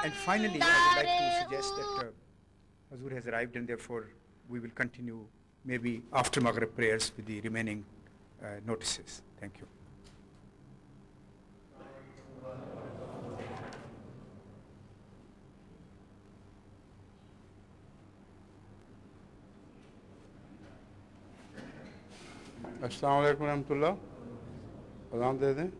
And finally, I would like to suggest that Hazur has arrived, and therefore we will continue maybe after Maghrib prayers with the remaining notices. Thank you. السلام علیکم ورحمۃ اللہ. اذان دے دیں.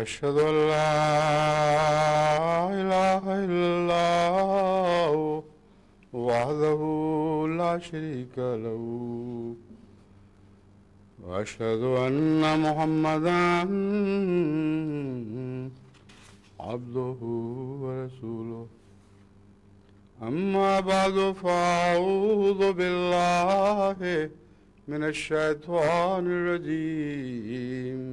أشهد أن لا إله إلا الله وحده لا شريك له وأشهد أن محمدا عبده ورسوله. أما بعد فأعوذ بالله من الشيطان الرجيم.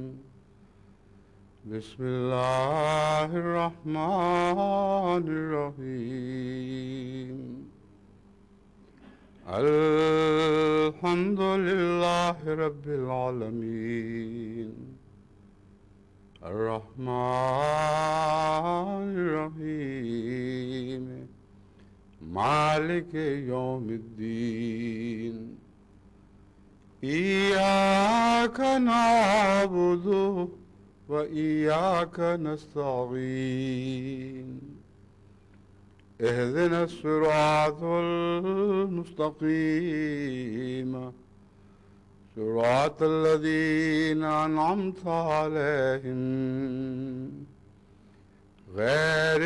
بسم الله الرحمن الرحيم. الحمد لله رب العالمين الرحمن الرحيم مالك يوم الدين. إياك نعبد وإياك نستعين. اهدنا الصراط المستقيم صراط الذين أنعمت عليهم غير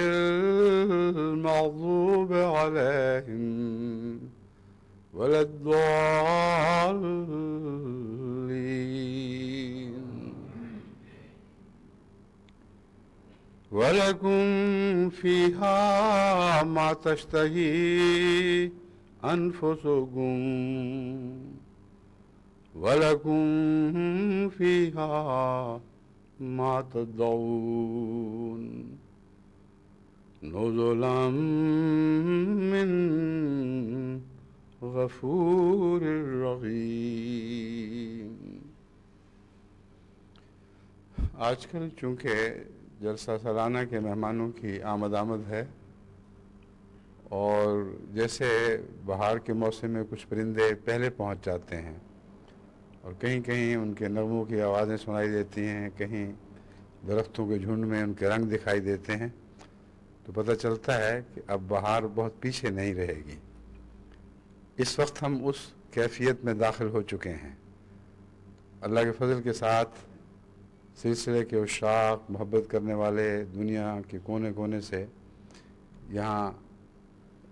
المغضوب عليهم ولا الضالين. ولكم فيها ما تشتهي أنفسكم ولكم فيها ما تدعون نزلا من غفور رحیم. آج کل چونکہ جلسہ سالانہ کے مہمانوں کی آمد ہے، اور جیسے بہار کے موسم میں کچھ پرندے پہلے پہنچ جاتے ہیں اور کہیں کہیں ان کے نغموں کی آوازیں سنائی دیتی ہیں، کہیں درختوں کے جھنڈ میں ان کے رنگ دکھائی دیتے ہیں، تو پتہ چلتا ہے کہ اب بہار بہت پیچھے نہیں رہے گی. اس وقت ہم اس کیفیت میں داخل ہو چکے ہیں. اللہ کے فضل کے ساتھ سلسلے کے عشاق، محبت کرنے والے دنیا کے کونے کونے سے یہاں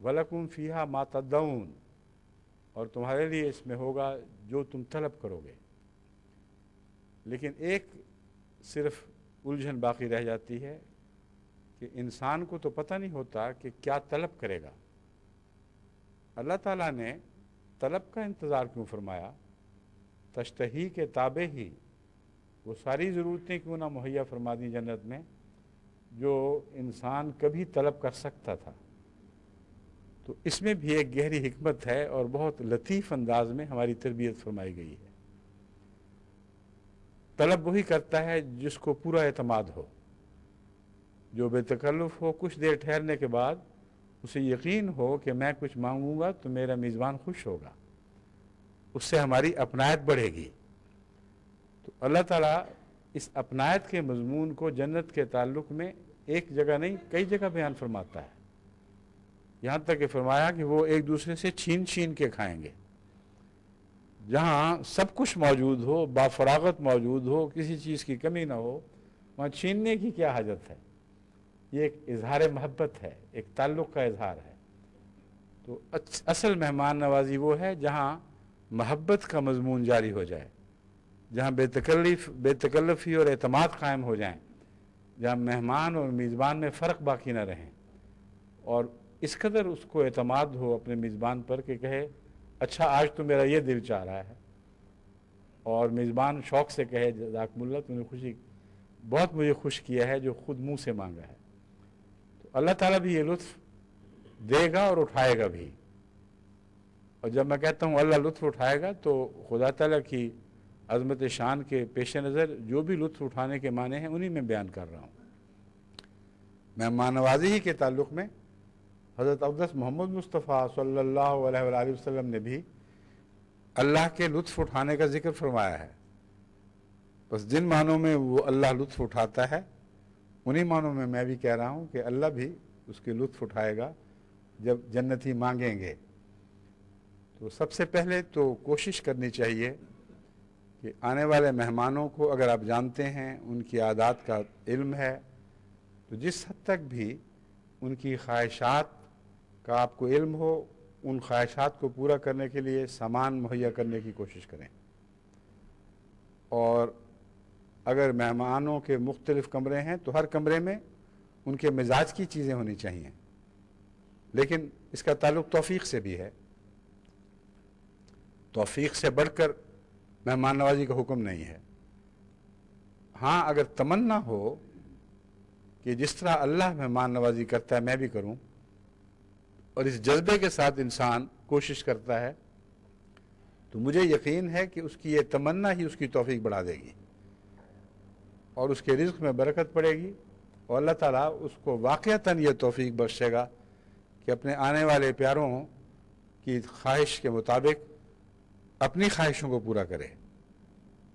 وَلَكُمْ فِيهَا مَا تَدَّعُونَ، اور تمہارے لیے اس میں ہوگا جو تم طلب کرو گے۔ لیکن ایک صرف الجھن باقی رہ جاتی ہے کہ انسان کو تو پتہ نہیں ہوتا کہ کیا طلب کرے گا۔ اللہ تعالیٰ نے طلب کا انتظار کیوں فرمایا؟ تشتہی کے تابع ہی وہ ساری ضرورتیں کیوں نہ مہیا فرما دیں جنت میں جو انسان کبھی طلب کر سکتا تھا۔ تو اس میں بھی ایک گہری حکمت ہے اور بہت لطیف انداز میں ہماری تربیت فرمائی گئی ہے۔ طلب وہی کرتا ہے جس کو پورا اعتماد ہو، جو بے تکلف ہو، کچھ دیر ٹھہرنے کے بعد اسے یقین ہو کہ میں کچھ مانگوں گا تو میرا میزبان خوش ہوگا، اس سے ہماری اپنائیت بڑھے گی۔ تو اللہ تعالیٰ اس اپنائیت کے مضمون کو جنت کے تعلق میں ایک جگہ نہیں کئی جگہ بیان فرماتا ہے، یہاں تک کہ فرمایا کہ وہ ایک دوسرے سے چھین چھین کے کھائیں گے۔ جہاں سب کچھ موجود ہو، بافراغت موجود ہو، کسی چیز کی کمی نہ ہو، وہاں چھیننے کی کیا حاجت ہے؟ یہ ایک اظہار محبت ہے، ایک تعلق کا اظہار ہے۔ تو اصل مہمان نوازی وہ ہے جہاں محبت کا مضمون جاری ہو جائے، جہاں بے تکلفی اور اعتماد قائم ہو جائیں، جہاں مہمان اور میزبان میں فرق باقی نہ رہیں، اور اس قدر اس کو اعتماد ہو اپنے میزبان پر کہ کہے اچھا آج تو میرا یہ دل چاہ رہا ہے، اور میزبان شوق سے کہے جزاکم اللہ تم نے بہت مجھے خوش کیا ہے جو خود منہ سے مانگا ہے۔ تو اللہ تعالیٰ بھی یہ لطف دے گا اور اٹھائے گا بھی۔ اور جب میں کہتا ہوں اللہ لطف اٹھائے گا تو خدا تعالیٰ کی عظمت شان کے پیش نظر جو بھی لطف اٹھانے کے معنی ہیں انہی میں بیان کر رہا ہوں۔ مہمان نوازی ہی کے تعلق میں حضرت اقدس محمد مصطفیٰ صلی اللہ علیہ وآلہ وسلم نے بھی اللہ کے لطف اٹھانے کا ذکر فرمایا ہے۔ بس جن معنوں میں وہ اللہ لطف اٹھاتا ہے انہی معنوں میں میں بھی کہہ رہا ہوں کہ اللہ بھی اس کے لطف اٹھائے گا جب جنتی مانگیں گے۔ تو سب سے پہلے تو کوشش کرنی چاہیے کہ آنے والے مہمانوں کو اگر آپ جانتے ہیں، ان کی عادات کا علم ہے، تو جس حد تک بھی ان کی خواہشات کا آپ کو علم ہو، ان خواہشات کو پورا کرنے کے لیے سامان مہیا کرنے کی کوشش کریں۔ اور اگر مہمانوں کے مختلف کمرے ہیں تو ہر کمرے میں ان کے مزاج کی چیزیں ہونی چاہیے، لیکن اس کا تعلق توفیق سے بھی ہے۔ توفیق سے بڑھ کر مہمان نوازی کا حکم نہیں ہے۔ ہاں اگر تمنا ہو کہ جس طرح اللہ مہمان نوازی کرتا ہے میں بھی کروں، اور اس جذبے کے ساتھ انسان کوشش کرتا ہے، تو مجھے یقین ہے کہ اس کی یہ تمنا ہی اس کی توفیق بڑھا دے گی اور اس کے رزق میں برکت پڑے گی، اور اللہ تعالیٰ اس کو واقعتاً یہ توفیق بخشے گا کہ اپنے آنے والے پیاروں کی خواہش کے مطابق اپنی خواہشوں کو پورا کرے،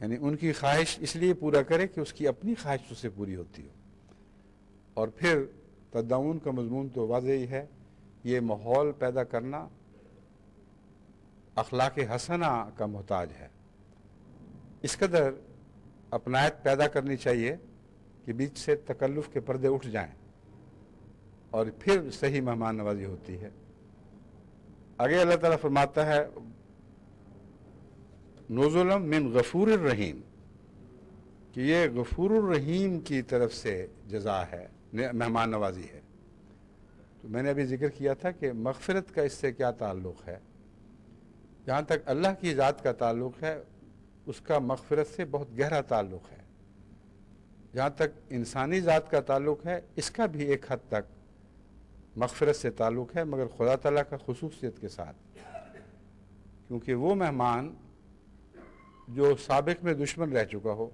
یعنی ان کی خواہش اس لیے پورا کرے کہ اس کی اپنی خواہش اس سے پوری ہوتی ہو۔ اور پھر تدعون کا مضمون تو واضح ہی ہے، یہ ماحول پیدا کرنا اخلاق حسنہ کا محتاج ہے۔ اس قدر اپنائیت پیدا کرنی چاہیے کہ بیچ سے تکلف کے پردے اٹھ جائیں، اور پھر صحیح مہمان نوازی ہوتی ہے۔ آگے اللہ تعالیٰ فرماتا ہے نزلا من غفور الرحیم، کہ یہ غفور الرحیم کی طرف سے جزا ہے، مہمان نوازی ہے۔ تو میں نے ابھی ذکر کیا تھا کہ مغفرت کا اس سے کیا تعلق ہے۔ جہاں تک اللہ کی ذات کا تعلق ہے اس کا مغفرت سے بہت گہرا تعلق ہے۔ جہاں تک انسانی ذات کا تعلق ہے اس کا بھی ایک حد تک مغفرت سے تعلق ہے، مگر خدا تعالیٰ کا خصوصیت کے ساتھ، کیونکہ وہ مہمان جو سابق میں دشمن رہ چکا ہو،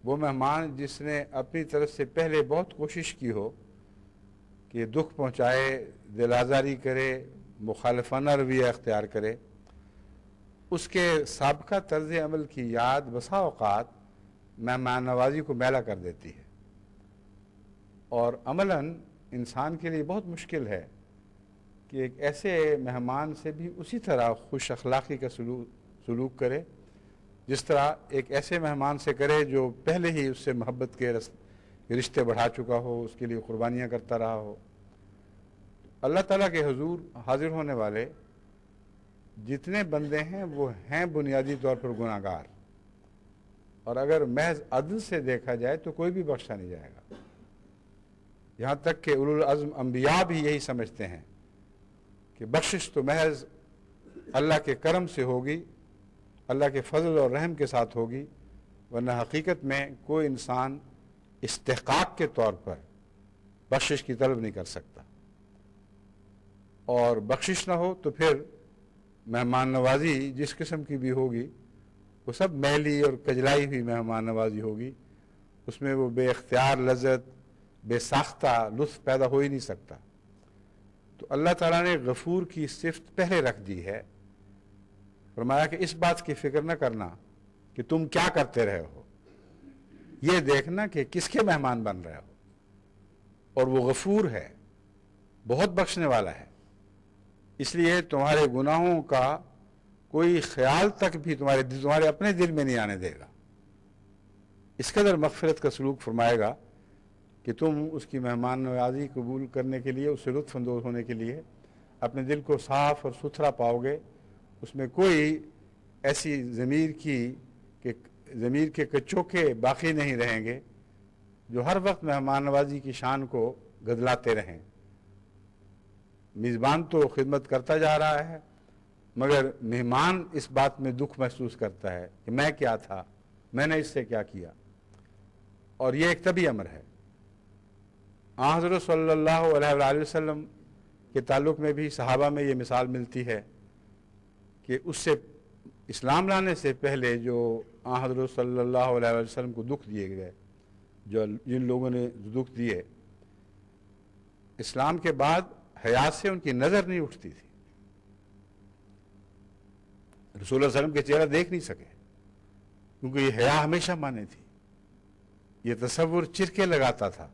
وہ مہمان جس نے اپنی طرف سے پہلے بہت کوشش کی ہو کہ دکھ پہنچائے، دل آزاری کرے، مخالفانہ رویہ اختیار کرے، اس کے سابقہ طرز عمل کی یاد بسا اوقات مہمان نوازی کو میلا کر دیتی ہے، اور عملاً انسان کے لیے بہت مشکل ہے کہ ایک ایسے مہمان سے بھی اسی طرح خوش اخلاقی کا سلوک کرے جس طرح ایک ایسے مہمان سے کرے جو پہلے ہی اس سے محبت کے رشتے بڑھا چکا ہو، اس کے لیے قربانیاں کرتا رہا ہو۔ اللہ تعالیٰ کے حضور حاضر ہونے والے جتنے بندے ہیں وہ ہیں بنیادی طور پر گناہ گار، اور اگر محض عدل سے دیکھا جائے تو کوئی بھی بخشا نہیں جائے گا، یہاں تک کہ اولو العزم انبیاء بھی یہی سمجھتے ہیں کہ بخشش تو محض اللہ کے کرم سے ہوگی، اللہ کے فضل اور رحم کے ساتھ ہوگی، ورنہ حقیقت میں کوئی انسان استحقاق کے طور پر بخشش کی طلب نہیں کر سکتا، اور بخشش نہ ہو تو پھر مہمان نوازی جس قسم کی بھی ہوگی وہ سب میلی اور کجلائی ہوئی مہمان نوازی ہوگی، اس میں وہ بے اختیار لذت، بے ساختہ لطف پیدا ہو ہی نہیں سکتا۔ تو اللہ تعالیٰ نے غفور کی صفت پہلے رکھ دی ہے، فرمایا کہ اس بات کی فکر نہ کرنا کہ تم کیا کرتے رہے ہو، یہ دیکھنا کہ کس کے مہمان بن رہے ہو، اور وہ غفور ہے، بہت بخشنے والا ہے، اس لیے تمہارے گناہوں کا کوئی خیال تک بھی تمہارے اپنے دل میں نہیں آنے دے گا، اس قدر مغفرت کا سلوک فرمائے گا کہ تم اس کی مہمان نوازی قبول کرنے کے لیے، اس سے لطف اندوز ہونے کے لیے اپنے دل کو صاف اور ستھرا پاؤ گے، اس میں کوئی ایسی ضمیر کے کچوکے باقی نہیں رہیں گے جو ہر وقت مہمان نوازی کی شان کو گدلاتے رہیں۔ میزبان تو خدمت کرتا جا رہا ہے، مگر مہمان اس بات میں دکھ محسوس کرتا ہے کہ میں کیا تھا، میں نے اس سے کیا کیا، اور یہ ایک طبی امر ہے۔ حضرت صلی اللہ علیہ وآلہ وسلم کے تعلق میں بھی صحابہ میں یہ مثال ملتی ہے کہ اس سے اسلام لانے سے پہلے جو حضرت صلی اللہ علیہ وآلہ وسلم کو دکھ دیے گئے، جن لوگوں نے دکھ دیے، اسلام کے بعد حیا سے ان کی نظر نہیں اٹھتی تھی، رسول اللہ علیہ وسلم کے چہرہ دیکھ نہیں سکے، کیونکہ یہ حیا ہمیشہ مانے تھی، یہ تصور چرکے لگاتا تھا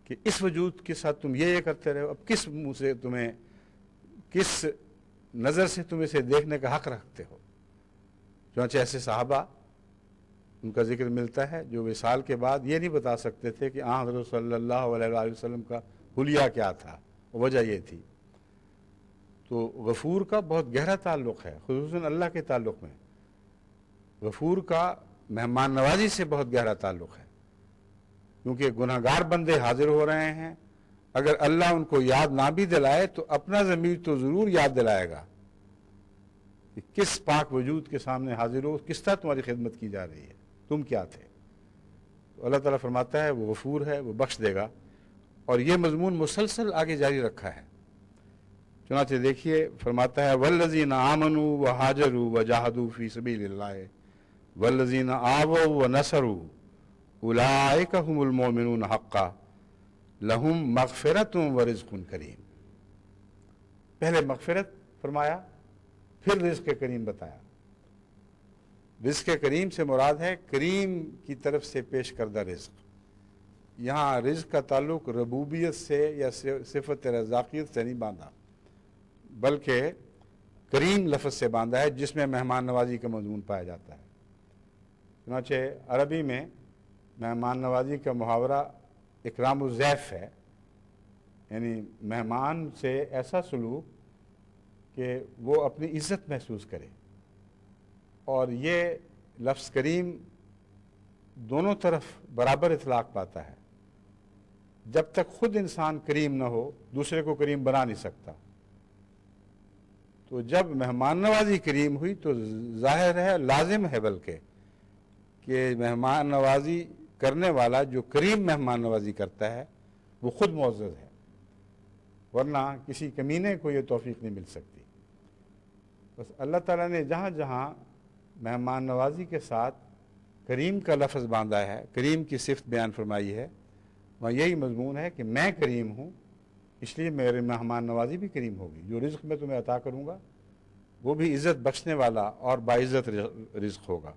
کہ اس وجود کے ساتھ تم یہ کرتے رہے ہو، اب کس منہ سے تمہیں، کس نظر سے تم اسے دیکھنے کا حق رکھتے ہو۔ چنانچہ ایسے صحابہ ان کا ذکر ملتا ہے جو وصال کے بعد یہ نہیں بتا سکتے تھے کہ حضرت صلی اللہ علیہ وآلہ وسلم کا حلیہ کیا تھا، وجہ یہ تھی۔ تو غفور کا بہت گہرا تعلق ہے، خصوصاً اللہ کے تعلق میں غفور کا مہمان نوازی سے بہت گہرا تعلق ہے، کیونکہ گناہ گار بندے حاضر ہو رہے ہیں، اگر اللہ ان کو یاد نہ بھی دلائے تو اپنا ضمیر تو ضرور یاد دلائے گا کہ کس پاک وجود کے سامنے حاضر ہو، کس طرح تمہاری خدمت کی جا رہی ہے، تم کیا تھے۔ تو اللہ تعالیٰ فرماتا ہے وہ غفور ہے، وہ بخش دے گا، اور یہ مضمون مسلسل آگے جاری رکھا ہے۔ چنانچہ دیکھیے فرماتا ہے وَالَّذِينَ آمَنُوا وَهَاجَرُوا وَجَاهَدُوا فِي سَبِيلِ اللَّهِ وَالَّذِينَ آوَوا وَنَصَرُوا أُولَٰئِكَ هُمُ الْمُؤْمِنُونَ حَقًّا لَهُمْ مَغْفِرَةٌ وَرِزْقٌ کریم۔ پہلے مغفرت فرمایا، پھر رزق کریم بتایا۔ رزق کریم سے مراد ہے کریم کی طرف سے پیش کردہ رزق۔ یہاں رزق کا تعلق ربوبیت سے یا صفت رزاقیت سے نہیں باندھا، بلکہ کریم لفظ سے باندھا ہے جس میں مہمان نوازی کا مضمون پایا جاتا ہے۔ چنانچہ عربی میں مہمان نوازی کا محاورہ اکرام الضیف ہے، یعنی مہمان سے ایسا سلوک کہ وہ اپنی عزت محسوس کرے، اور یہ لفظ کریم دونوں طرف برابر اطلاق پاتا ہے۔ جب تک خود انسان کریم نہ ہو دوسرے کو کریم بنا نہیں سکتا، تو جب مہمان نوازی کریم ہوئی تو ظاہر ہے، لازم ہے بلکہ، کہ مہمان نوازی کرنے والا جو کریم مہمان نوازی کرتا ہے وہ خود معزز ہے، ورنہ کسی کمینے کو یہ توفیق نہیں مل سکتی۔ بس اللہ تعالیٰ نے جہاں جہاں مہمان نوازی کے ساتھ کریم کا لفظ باندھا ہے، کریم کی صفت بیان فرمائی ہے، وہاں یہی مضمون ہے کہ میں کریم ہوں، اس لیے میرے مہمان نوازی بھی کریم ہوگی۔ جو رزق میں تمہیں عطا کروں گا وہ بھی عزت بخشنے والا اور باعزت رزق ہوگا۔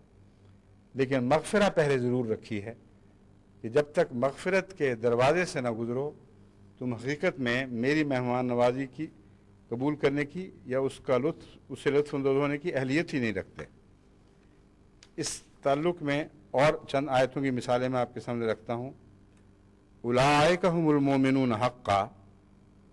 لیکن مغفرہ پہلے ضرور رکھی ہے کہ جب تک مغفرت کے دروازے سے نہ گزرو تم حقیقت میں میری مہمان نوازی کی قبول کرنے کی یا اس سے لطف اندوز ہونے کی اہلیت ہی نہیں رکھتے۔ اس تعلق میں اور چند آیتوں کی مثالیں میں آپ کے سامنے رکھتا ہوں۔ اولئک ھم المؤمنون حقا،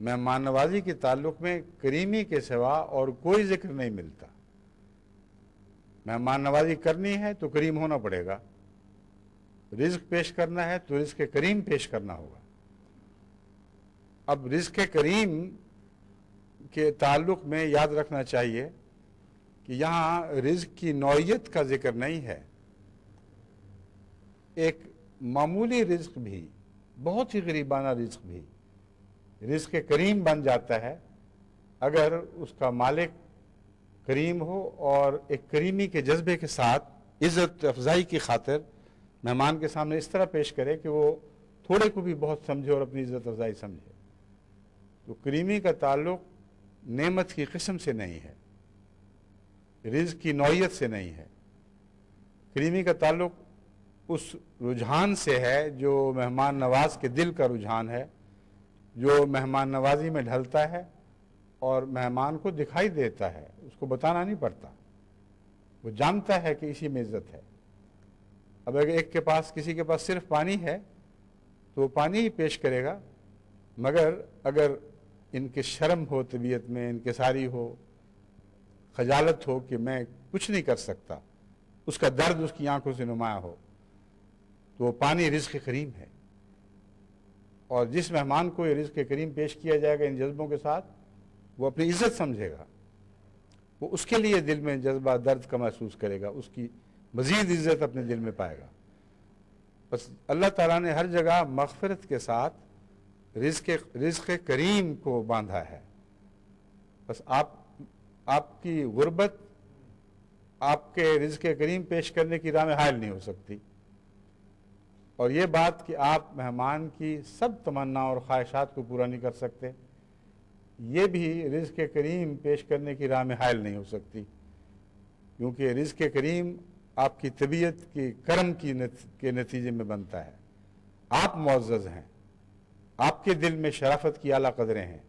مہمان نوازی کے تعلق میں کریمی کے سوا اور کوئی ذکر نہیں ملتا. مہمان نوازی کرنی ہے تو کریم ہونا پڑے گا، رزق پیش کرنا ہے تو رزق کریم پیش کرنا ہوگا. اب رزق کریم کے تعلق میں یاد رکھنا چاہیے کہ یہاں رزق کی نوعیت کا ذکر نہیں ہے. ایک معمولی رزق بھی، بہت ہی غریبانہ رزق بھی رزق کریم بن جاتا ہے اگر اس کا مالک کریم ہو اور ایک کریمی کے جذبے کے ساتھ عزت افزائی کی خاطر مہمان کے سامنے اس طرح پیش کرے کہ وہ تھوڑے کو بھی بہت سمجھے اور اپنی عزت افزائی سمجھے. تو کریمی کا تعلق نعمت کی قسم سے نہیں ہے، رزق کی نوعیت سے نہیں ہے. کریمی کا تعلق اس رجحان سے ہے جو مہمان نواز کے دل کا رجحان ہے، جو مہمان نوازی میں ڈھلتا ہے اور مہمان کو دکھائی دیتا ہے. اس کو بتانا نہیں پڑتا، وہ جانتا ہے کہ اسی میں عزت ہے. اب اگر ایک کے پاس، کسی کے پاس صرف پانی ہے تو وہ پانی ہی پیش کرے گا، مگر اگر ان کے شرم ہو، طبیعت میں انکساری ہو، خجالت ہو کہ میں کچھ نہیں کر سکتا، اس کا درد اس کی آنکھوں سے نمایاں ہو، تو وہ پانی رزق کریم ہے. اور جس مہمان کو یہ رزق کریم پیش کیا جائے گا ان جذبوں کے ساتھ، وہ اپنی عزت سمجھے گا، وہ اس کے لیے دل میں جذبہ درد کا محسوس کرے گا، اس کی مزید عزت اپنے دل میں پائے گا. بس اللہ تعالیٰ نے ہر جگہ مغفرت کے ساتھ رزق کریم کو باندھا ہے. بس آپ کی غربت آپ کے رزق کریم پیش کرنے کی راہ میں حائل نہیں ہو سکتی. اور یہ بات کہ آپ مہمان کی سب تمنا اور خواہشات کو پورا نہیں کر سکتے، یہ بھی رزق کریم پیش کرنے کی راہ میں حائل نہیں ہو سکتی، کیونکہ رزق کریم آپ کی طبیعت کی کرم کے نتیجے میں بنتا ہے. آپ معزز ہیں، آپ کے دل میں شرافت کی اعلیٰ قدریں ہیں،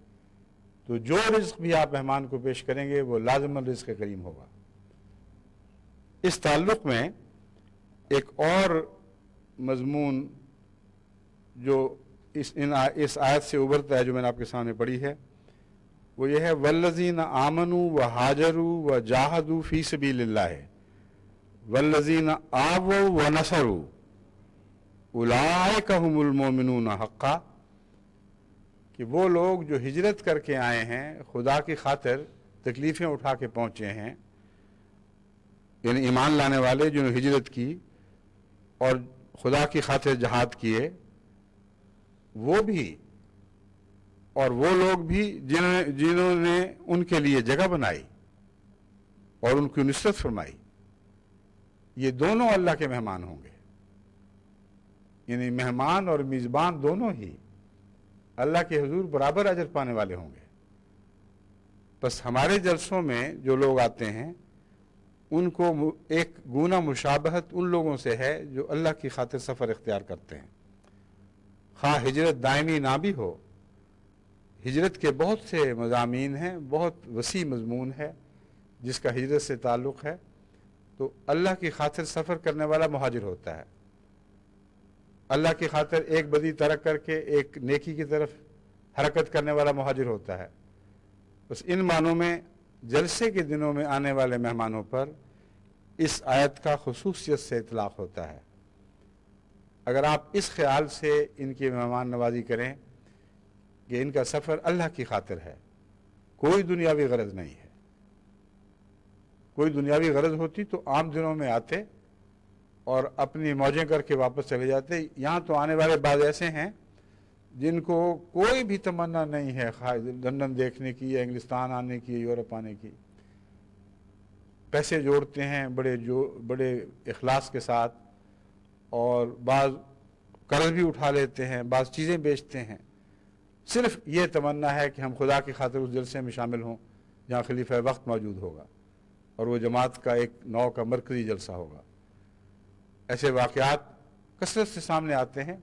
تو جو رزق بھی آپ مہمان کو پیش کریں گے وہ لازماً رزق کریم ہوگا. اس تعلق میں ایک اور مضمون جو اس آیت سے ابھرتا ہے جو میں نے آپ کے سامنے پڑھی ہے، وہ یہ ہے والذین آمنوا وہاجروا وجاہدوا فی سبیل اللہ والذین آووا ونصروا اولئک هم المؤمنون حقا. کہ وہ لوگ جو ہجرت کر کے آئے ہیں، خدا کی خاطر تکلیفیں اٹھا کے پہنچے ہیں، یعنی ایمان لانے والے جنہوں نے ہجرت کی اور خدا کی خاطر جہاد کیے، وہ بھی، اور وہ لوگ بھی جنہوں نے ان کے لیے جگہ بنائی اور ان کی نصرت فرمائی، یہ دونوں اللہ کے مہمان ہوں گے. یعنی مہمان اور میزبان دونوں ہی اللہ کے حضور برابر اجر پانے والے ہوں گے. بس ہمارے جلسوں میں جو لوگ آتے ہیں ان کو ایک گونا مشابہت ان لوگوں سے ہے جو اللہ کی خاطر سفر اختیار کرتے ہیں، خواہ ہجرت دائمی نہ بھی ہو. ہجرت کے بہت سے مضامین ہیں، بہت وسیع مضمون ہے جس کا ہجرت سے تعلق ہے. تو اللہ کی خاطر سفر کرنے والا مہاجر ہوتا ہے، اللہ کی خاطر ایک بدی ترک کر کے ایک نیکی کی طرف حرکت کرنے والا مہاجر ہوتا ہے. بس ان معنوں میں جلسے کے دنوں میں آنے والے مہمانوں پر اس آیت کا خصوصیت سے اطلاق ہوتا ہے. اگر آپ اس خیال سے ان کی مہمان نوازی کریں کہ ان کا سفر اللہ کی خاطر ہے، کوئی دنیاوی غرض نہیں ہے. کوئی دنیاوی غرض ہوتی تو عام دنوں میں آتے اور اپنی موجیں کر کے واپس چلے جاتے. یہاں تو آنے والے بعض ایسے ہیں جن کو کوئی بھی تمنا نہیں ہے لندن دیکھنے کی یا انگلستان آنے کی، یورپ آنے کی. پیسے جوڑتے ہیں بڑے اخلاص کے ساتھ، اور بعض قرض بھی اٹھا لیتے ہیں، بعض چیزیں بیچتے ہیں. صرف یہ تمنا ہے کہ ہم خدا کی خاطر اس جلسے میں شامل ہوں جہاں خلیفہ وقت موجود ہوگا اور وہ جماعت کا ایک نوع کا مرکزی جلسہ ہوگا. ایسے واقعات کثرت سے سامنے آتے ہیں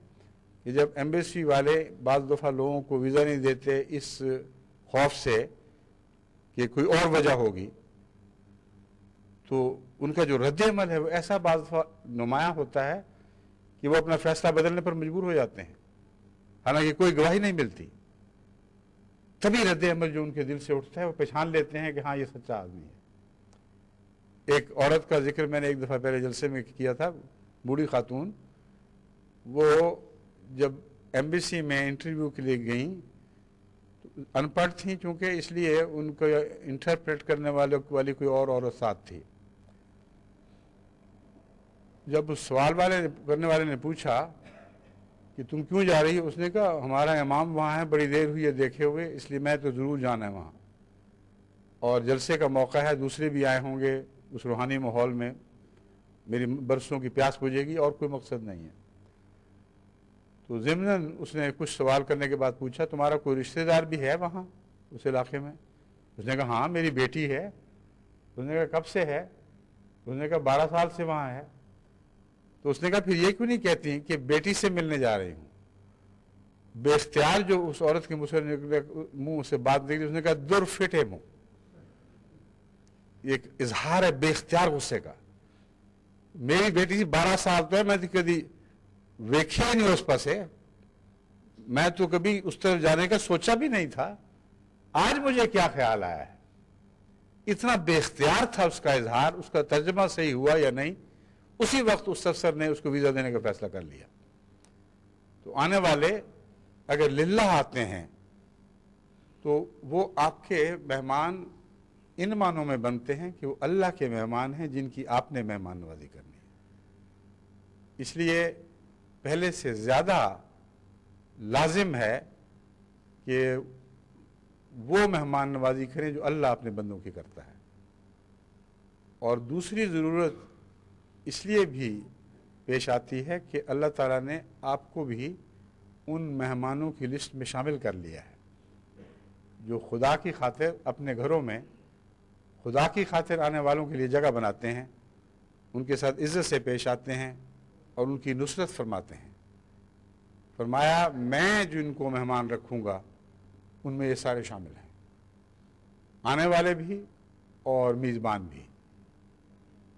کہ جب ایمبیسی والے بعض دفعہ لوگوں کو ویزا نہیں دیتے اس خوف سے کہ کوئی اور وجہ ہوگی، تو ان کا جو رد عمل ہے وہ ایسا بعض دفعہ نمایاں ہوتا ہے کہ وہ اپنا فیصلہ بدلنے پر مجبور ہو جاتے ہیں، حالانکہ کوئی گواہی نہیں ملتی. تبھی رد عمل جو ان کے دل سے اٹھتا ہے وہ پہچان لیتے ہیں کہ ہاں یہ سچا آدمی ہے۔ ایک عورت کا ذکر میں نے ایک دفعہ پہلے جلسے میں کیا تھا، بوڑھی خاتون، وہ جب ایمبیسی میں انٹرویو کے لیے گئیں، ان پڑھ تھیں چونکہ، اس لیے ان کو انٹرپریٹ کرنے والی کوئی اور عورت ساتھ تھی۔ جب اس سوال کرنے والے نے پوچھا کہ تم کیوں جا رہی ہو، اس نے کہا ہمارا امام وہاں ہے، بڑی دیر ہوئی ہے دیکھے ہوئے، اس لیے میں تو ضرور جانا ہے وہاں، اور جلسے کا موقع ہے، دوسرے بھی آئے ہوں گے اس روحانی ماحول میں، میری برسوں کی پیاس بجھے گی، اور کوئی مقصد نہیں ہے۔ تو ضمناً اس نے کچھ سوال کرنے کے بعد پوچھا تمہارا کوئی رشتہ دار بھی ہے وہاں اس علاقے میں؟ اس نے کہا ہاں میری بیٹی ہے۔ اس نے کہا کب سے ہے؟ اس نے کہا 12 سال سے وہاں ہے۔ تو اس نے کہا پھر یہ کیوں نہیں کہتی کہ بیٹی سے ملنے جا رہی ہوں؟ بے اختیار جو اس عورت کے منہ سے بات نکلی، اس نے کہا در فٹے منہ، ایک اظہار ہے بے اختیار غصے کا۔ میری بیٹی سے 12 سال تو ہے، میں کبھی ویکھیا ہی نہیں اس پاسے، میں تو کبھی اس طرف جانے کا سوچا بھی نہیں تھا، آج مجھے کیا خیال آیا ہے؟ اتنا بے اختیار تھا اس کا اظہار۔ اس کا ترجمہ صحیح ہوا یا نہیں، اسی وقت اس افسر نے اس کو ویزا دینے کا فیصلہ کر لیا۔ تو آنے والے اگر للہ آتے ہیں تو وہ آپ کے مہمان ان معنوں میں بنتے ہیں کہ وہ اللہ کے مہمان ہیں جن کی آپ نے مہمان نوازی کرنی ہے۔ اس لیے پہلے سے زیادہ لازم ہے کہ وہ مہمان نوازی کریں جو اللہ اپنے بندوں کی کرتا ہے۔ اور دوسری ضرورت اس لیے بھی پیش آتی ہے کہ اللہ تعالیٰ نے آپ کو بھی ان مہمانوں کی لسٹ میں شامل کر لیا ہے جو خدا کی خاطر اپنے گھروں میں خدا کی خاطر آنے والوں کے لیے جگہ بناتے ہیں، ان کے ساتھ عزت سے پیش آتے ہیں اور ان کی نصرت فرماتے ہیں۔ فرمایا میں جن کو مہمان رکھوں گا ان میں یہ سارے شامل ہیں، آنے والے بھی اور میزبان بھی،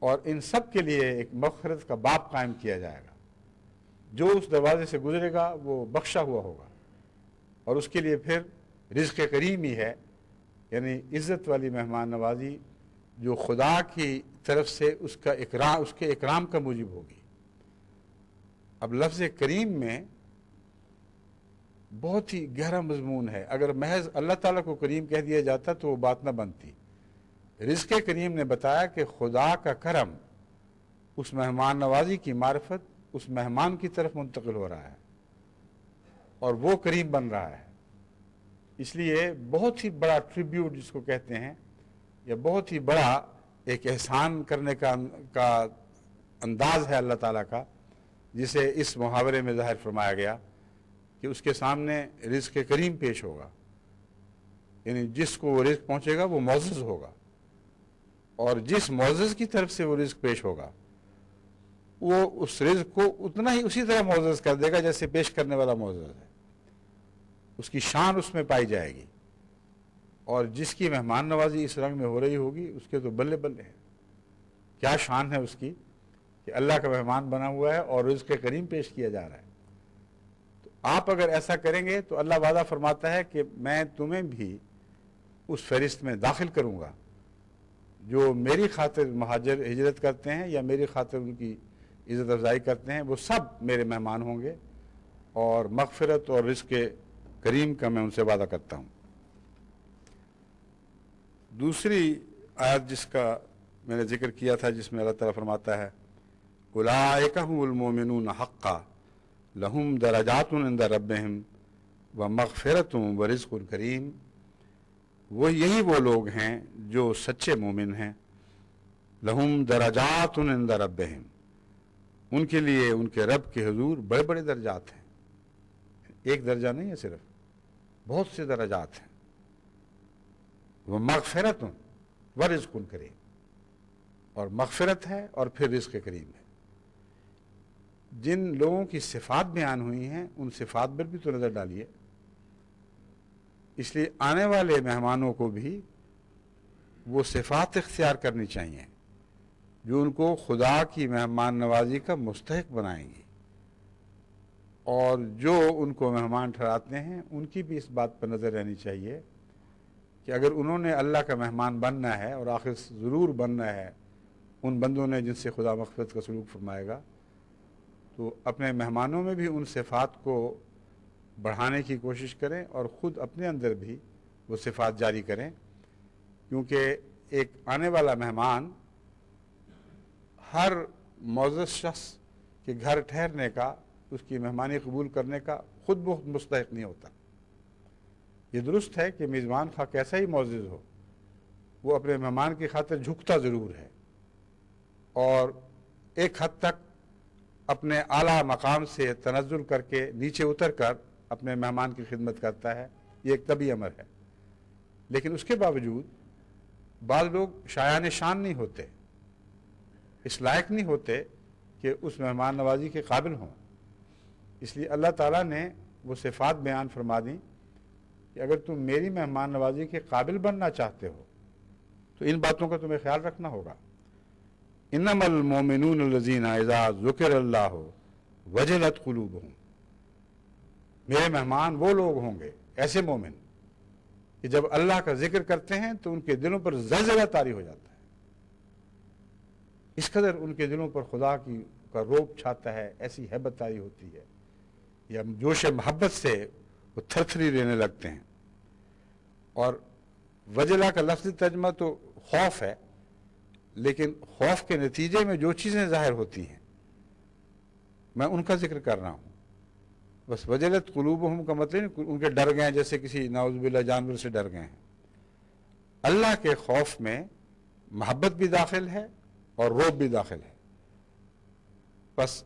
اور ان سب کے لیے ایک مغفرت کا باب قائم کیا جائے گا۔ جو اس دروازے سے گزرے گا وہ بخشا ہوا ہوگا، اور اس کے لیے پھر رزق کریم ہی ہے، یعنی عزت والی مہمان نوازی جو خدا کی طرف سے اس کے اکرام کا موجب ہوگی۔ اب لفظ کریم میں بہت ہی گہرا مضمون ہے، اگر محض اللہ تعالیٰ کو کریم کہہ دیا جاتا تو وہ بات نہ بنتی۔ رزق کریم نے بتایا کہ خدا کا کرم اس مہمان نوازی کی معرفت اس مہمان کی طرف منتقل ہو رہا ہے اور وہ کریم بن رہا ہے۔ اس لیے بہت ہی بڑا ٹریبیوٹ جس کو کہتے ہیں، یا بہت ہی بڑا ایک احسان کرنے کا انداز ہے اللہ تعالیٰ کا، جسے اس محاورے میں ظاہر فرمایا گیا کہ اس کے سامنے رزق کریم پیش ہوگا، یعنی جس کو وہ رزق پہنچے گا وہ معزز ہوگا، اور جس معزز کی طرف سے وہ رزق پیش ہوگا وہ اس رزق کو اتنا ہی اسی طرح معزز کر دے گا جیسے پیش کرنے والا معزز ہے، اس کی شان اس میں پائی جائے گی۔ اور جس کی مہمان نوازی اس رنگ میں ہو رہی ہوگی اس کے تو بلے بلے ہیں، کیا شان ہے اس کی کہ اللہ کا مہمان بنا ہوا ہے اور رزق کریم پیش کیا جا رہا ہے۔ تو آپ اگر ایسا کریں گے تو اللہ وعدہ فرماتا ہے کہ میں تمہیں بھی اس فہرست میں داخل کروں گا، جو میری خاطر مہاجر ہجرت کرتے ہیں یا میری خاطر ان کی عزت افزائی کرتے ہیں، وہ سب میرے مہمان ہوں گے، اور مغفرت اور رزق کریم کا میں ان سے وعدہ کرتا ہوں۔ دوسری آیت جس کا میں نے ذکر کیا تھا، جس میں اللہ تعالیٰ فرماتا ہے اولئک هم المؤمنون حقا لہم درجات عند ربہم ومغفرۃ ورزق کریم، وہ یہی وہ لوگ ہیں جو سچے مومن ہیں، لہم درجات عند ربہم، ان کے لیے ان کے رب کے حضور بڑے بڑے درجات ہیں، ایک درجہ نہیں ہے، صرف بہت سے درجات ہیں، وہ مغفرت ورزق کریم، اور مغفرت ہے اور پھر رزق کریم ہے۔ جن لوگوں کی صفات بیان ہوئی ہیں ان صفات پر بھی تو نظر ڈالیے، اس لیے آنے والے مہمانوں کو بھی وہ صفات اختیار کرنی چاہیے جو ان کو خدا کی مہمان نوازی کا مستحق بنائیں گی، اور جو ان کو مہمان ٹھہراتے ہیں ان کی بھی اس بات پر نظر رہنی چاہیے کہ اگر انہوں نے اللہ کا مہمان بننا ہے، اور آخر ضرور بننا ہے ان بندوں نے جن سے خدا مغفرت کا سلوک فرمائے گا، تو اپنے مہمانوں میں بھی ان صفات کو بڑھانے کی کوشش کریں اور خود اپنے اندر بھی وہ صفات جاری کریں، کیونکہ ایک آنے والا مہمان ہر معزز شخص کے گھر ٹھہرنے کا، اس کی مہمانی قبول کرنے کا خود بخود مستحق نہیں ہوتا۔ یہ درست ہے کہ میزبان خواہ کیسا ہی معزز ہو، وہ اپنے مہمان کی خاطر جھکتا ضرور ہے، اور ایک حد تک اپنے اعلیٰ مقام سے تنزل کر کے نیچے اتر کر اپنے مہمان کی خدمت کرتا ہے، یہ ایک طبعی امر ہے۔ لیکن اس کے باوجود بعض لوگ شایان شان نہیں ہوتے، اس لائق نہیں ہوتے کہ اس مہمان نوازی کے قابل ہوں۔ اس لیے اللہ تعالیٰ نے وہ صفات بیان فرما دیں کہ اگر تم میری مہمان نوازی کے قابل بننا چاہتے ہو تو ان باتوں کا تمہیں خیال رکھنا ہوگا۔ انما المومنون الذین اذا ذکر اللہ وجلت قلوبہم، میرے مہمان وہ لوگ ہوں گے، ایسے مومن کہ جب اللہ کا ذکر کرتے ہیں تو ان کے دلوں پر زلزلہ طاری ہو جاتا ہے، اس قدر ان کے دلوں پر خدا کا روب چھاتا ہے، ایسی ہیبت طاری ہوتی ہے، یا جوش محبت سے وہ تھر تھری لینے لگتے ہیں۔ اور وجلہ کا لفظی ترجمہ تو خوف ہے، لیکن خوف کے نتیجے میں جو چیزیں ظاہر ہوتی ہیں میں ان کا ذکر کر رہا ہوں۔ بس وجلت قلوبہم کا مطلب نہیں ان کے ڈر گئے ہیں، جیسے کسی نعوذ باللہ جانور سے ڈر گئے ہیں۔ اللہ کے خوف میں محبت بھی داخل ہے اور روب بھی داخل ہے۔ بس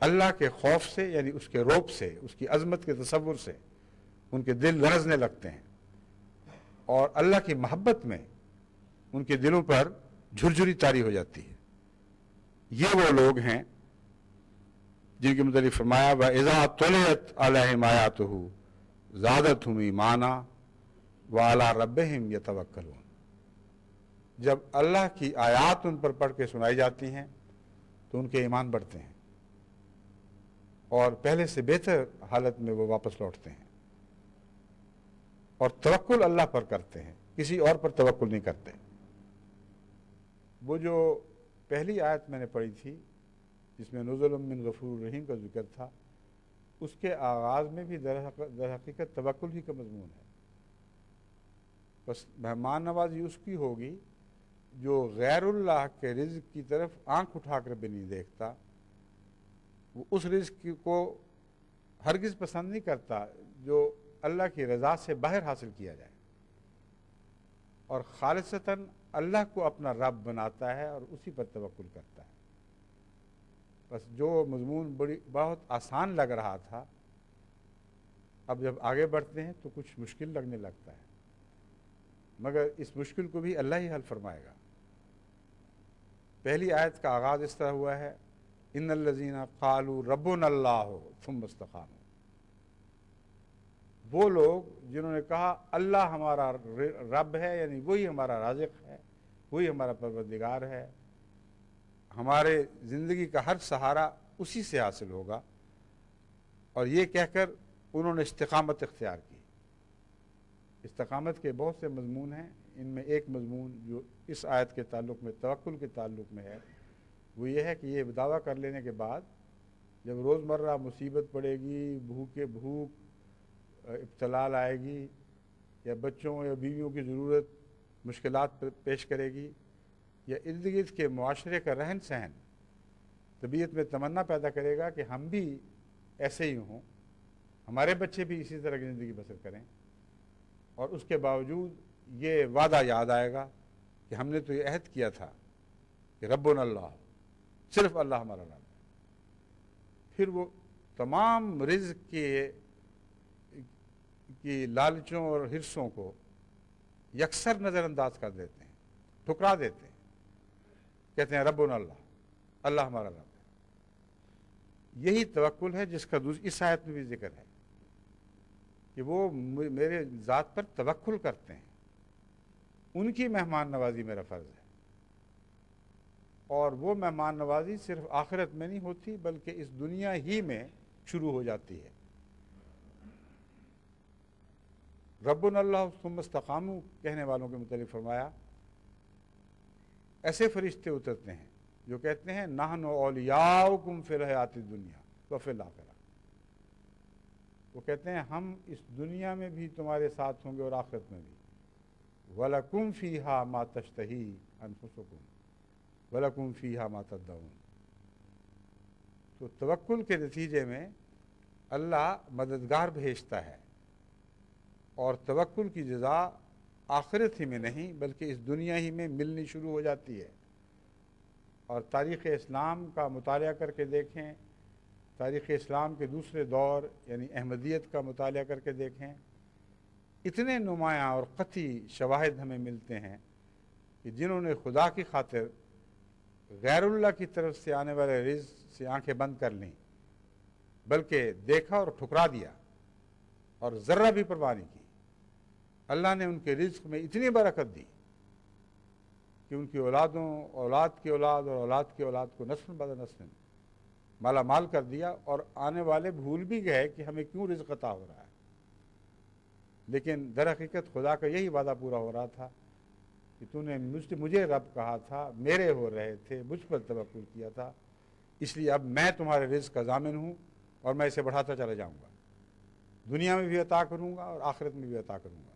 اللہ کے خوف سے، یعنی اس کے روب سے، اس کی عظمت کے تصور سے ان کے دل لرزنے لگتے ہیں، اور اللہ کی محبت میں ان کے دلوں پر جھرجھری طاری ہو جاتی ہے۔ یہ وہ لوگ ہیں جن کے متعلق فرمایا وَإِذَا تُلِيَتْ عَلَيْهِمْ آيَاتُهُ زَادَتْهُمْ ایمانا وَعَلَىٰ رَبِّهِمْ يَتَوَکَّلُونَ، جب اللہ کی آیات ان پر پڑھ کے سنائی جاتی ہیں تو ان کے ایمان بڑھتے ہیں، اور پہلے سے بہتر حالت میں وہ واپس لوٹتے ہیں، اور توکل اللہ پر کرتے ہیں، کسی اور پر توکل نہیں کرتے۔ وہ جو پہلی آیت میں نے پڑھی تھی جس میں نزل من غفور الرحیم کا ذکر تھا، اس کے آغاز میں بھی در حقیقت توکل ہی کا مضمون ہے۔ بس مہمان نوازی اس کی ہوگی جو غیر اللہ کے رزق کی طرف آنکھ اٹھا کر بھی نہیں دیکھتا، وہ اس رزق کو ہرگز پسند نہیں کرتا جو اللہ کی رضا سے باہر حاصل کیا جائے، اور خالصتاً اللہ کو اپنا رب بناتا ہے اور اسی پر توکل کرتا ہے۔ بس جو مضمون بہت آسان لگ رہا تھا، اب جب آگے بڑھتے ہیں تو کچھ مشکل لگنے لگتا ہے، مگر اس مشکل کو بھی اللہ ہی حل فرمائے گا۔ پہلی آیت کا آغاز اس طرح ہوا ہے ان الذین قالوا ربنا اللہ ثم استقاموا، وہ لوگ جنہوں نے کہا اللہ ہمارا رب ہے، یعنی وہی ہمارا رازق ہے، وہی ہمارا پروردگار ہے، ہمارے زندگی کا ہر سہارا اسی سے حاصل ہوگا، اور یہ کہہ کر انہوں نے استقامت اختیار کی۔ استقامت کے بہت سے مضمون ہیں، ان میں ایک مضمون جو اس آیت کے تعلق میں توکل کے تعلق میں ہے وہ یہ ہے کہ یہ دعویٰ کر لینے کے بعد جب روزمرہ مصیبت پڑے گی، بھوک ابتلال آئے گی، یا بچوں یا بیویوں کی ضرورت مشکلات پیش کرے گی، یا ارد گرد کے معاشرے کا رہن سہن طبیعت میں تمنا پیدا کرے گا کہ ہم بھی ایسے ہی ہوں، ہمارے بچے بھی اسی طرح کی زندگی بسر کریں، اور اس کے باوجود یہ وعدہ یاد آئے گا کہ ہم نے تو یہ عہد کیا تھا کہ ربنا اللہ، صرف اللہ ہمارا رب ہے، پھر وہ تمام رزق کی لالچوں اور حرصوں کو یکسر نظر انداز کر دیتے ہیں، ٹھکرا دیتے ہیں، کہتے ہیں ربنا اللہ، اللہ ہمارا رب ہے۔ یہی توکل ہے جس کا اس آیت میں بھی ذکر ہے کہ وہ میرے ذات پر توکل کرتے ہیں، ان کی مہمان نوازی میرا فرض ہے، اور وہ مہمان نوازی صرف آخرت میں نہیں ہوتی بلکہ اس دنیا ہی میں شروع ہو جاتی ہے۔ ربنا اللہ ثم استقاموا کہنے والوں کے متعلق فرمایا ایسے فرشتے اترتے ہیں جو کہتے ہیں نحن اولیاؤکم فی الحیات الدنیا وفی الآخرہ، وہ کہتے ہیں ہم اس دنیا میں بھی تمہارے ساتھ ہوں گے اور آخرت میں بھی، وَلَكُمْ فِيهَا مَا تَشْتَهِي أَنفُسُكُمْ وَلَكُمْ فِيهَا مَا تَدَّعُونَ۔ تو توکل کے نتیجے میں اللہ مددگار بھیجتا ہے، اور توکل کی جزا آخرت ہی میں نہیں بلکہ اس دنیا ہی میں ملنی شروع ہو جاتی ہے۔ اور تاریخ اسلام کا مطالعہ کر کے دیکھیں، تاریخ اسلام کے دوسرے دور یعنی احمدیت کا مطالعہ کر کے دیکھیں، اتنے نمایاں اور قطعی شواہد ہمیں ملتے ہیں کہ جنہوں نے خدا کی خاطر غیر اللہ کی طرف سے آنے والے رزق سے آنکھیں بند کر لیں، بلکہ دیکھا اور ٹھکرا دیا اور ذرہ بھی پرواہ نہیں کی، اللہ نے ان کے رزق میں اتنی برکت دی کہ ان کی اولادوں، اولاد کی اولاد اور اولاد کی اولاد کو نسل بعد نسل مالا مال کر دیا، اور آنے والے بھول بھی گئے کہ ہمیں کیوں رزق عطا ہو رہا ہے۔ لیکن در حقیقت خدا کا یہی وعدہ پورا ہو رہا تھا کہ تو نے مجھے رب کہا تھا، میرے ہو رہے تھے، مجھ پر توکل کیا تھا، اس لیے اب میں تمہارے رزق کا ضامن ہوں اور میں اسے بڑھاتا چلا جاؤں گا، دنیا میں بھی عطا کروں گا اور آخرت میں بھی عطا کروں گا۔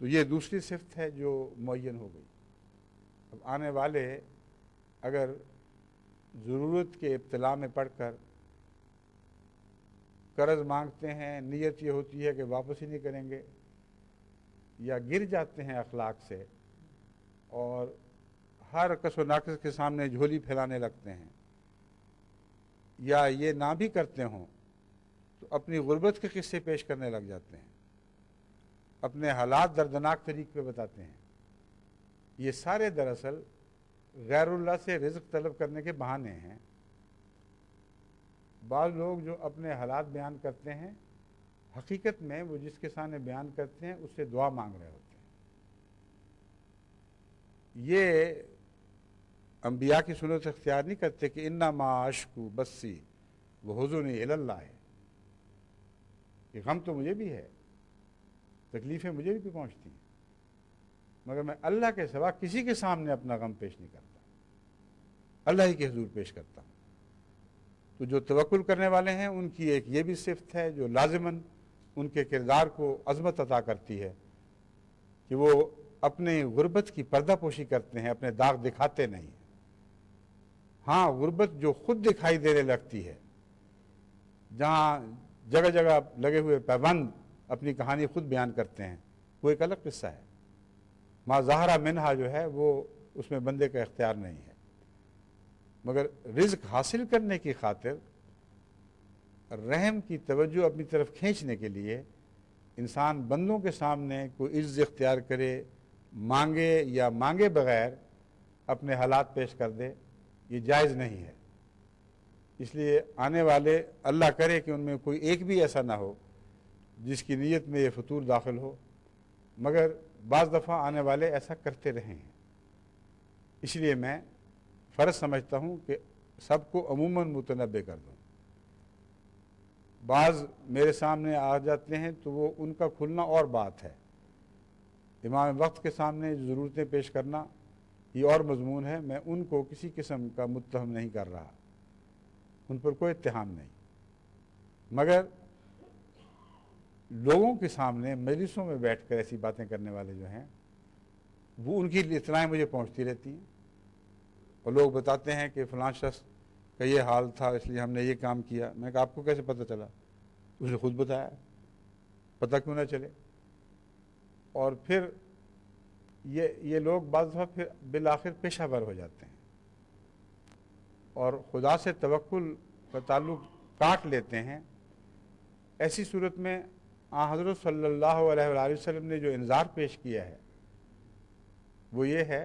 تو یہ دوسری صفت ہے جو معین ہو گئی۔ اب آنے والے اگر ضرورت کے ابتلا میں پڑ کر قرض مانگتے ہیں، نیت یہ ہوتی ہے کہ واپس ہی نہیں کریں گے، یا گر جاتے ہیں اخلاق سے اور ہر کس و ناقص کے سامنے جھولی پھیلانے لگتے ہیں، یا یہ نہ بھی کرتے ہوں تو اپنی غربت کے قصے پیش کرنے لگ جاتے ہیں، اپنے حالات دردناک طریق پہ بتاتے ہیں، یہ سارے دراصل غیر اللہ سے رزق طلب کرنے کے بہانے ہیں۔ بعض لوگ جو اپنے حالات بیان کرتے ہیں، حقیقت میں وہ جس کے سامنے بیان کرتے ہیں اس سے دعا مانگ رہے ہوتے ہیں۔ یہ انبیاء کی سنت اختیار نہیں کرتے کہ انما اشکو بسی وحزنی الی اللہ ہے، کہ غم تو مجھے بھی ہے، تکلیفیں مجھے بھی پہنچتی ہیں، مگر میں اللہ کے سوا کسی کے سامنے اپنا غم پیش نہیں کرتا، اللہ ہی کے حضور پیش کرتا ہوں۔ تو جو توکل کرنے والے ہیں ان کی ایک یہ بھی صفت ہے جو لازماً ان کے کردار کو عظمت عطا کرتی ہے کہ وہ اپنے غربت کی پردہ پوشی کرتے ہیں، اپنے داغ دکھاتے نہیں ہیں۔ ہاں، غربت جو خود دکھائی دینے لگتی ہے، جہاں جگہ جگہ لگے ہوئے پابند اپنی کہانی خود بیان کرتے ہیں، وہ ایک الگ قصہ ہے۔ ما ظاہرہ منہا جو ہے وہ اس میں بندے کا اختیار نہیں ہے، مگر رزق حاصل کرنے کی خاطر رحم کی توجہ اپنی طرف کھینچنے کے لیے انسان بندوں کے سامنے کوئی عز اختیار کرے، مانگے یا مانگے بغیر اپنے حالات پیش کر دے، یہ جائز نہیں ہے۔ اس لیے آنے والے اللہ کرے کہ ان میں کوئی ایک بھی ایسا نہ ہو جس کی نیت میں یہ فطور داخل ہو، مگر بعض دفعہ آنے والے ایسا کرتے رہے ہیں۔ اس لیے میں فرض سمجھتا ہوں کہ سب کو عموماً متنبع کر دوں۔ بعض میرے سامنے آ جاتے ہیں تو وہ ان کا کھلنا اور بات ہے، امام وقت کے سامنے ضرورتیں پیش کرنا یہ اور مضمون ہے۔ میں ان کو کسی قسم کا متہم نہیں کر رہا، ان پر کوئی اتہام نہیں، مگر لوگوں کے سامنے مجلسوں میں بیٹھ کر ایسی باتیں کرنے والے جو ہیں وہ ان کی اطلاعیں مجھے پہنچتی رہتی ہیں، اور لوگ بتاتے ہیں کہ فلاں شخص کا یہ حال تھا اس لیے ہم نے یہ کام کیا۔ میں کہا آپ کو کیسے پتہ چلا؟ اس نے خود بتایا، پتہ کیوں نہ چلے؟ اور پھر یہ لوگ بعض دفعہ پھر بالآخر پیشہ ور ہو جاتے ہیں اور خدا سے توکل کا تعلق کاٹ لیتے ہیں۔ ایسی صورت میں حضرت صلی اللہ علیہ وآلہ وسلم نے جو انذار پیش کیا ہے وہ یہ ہے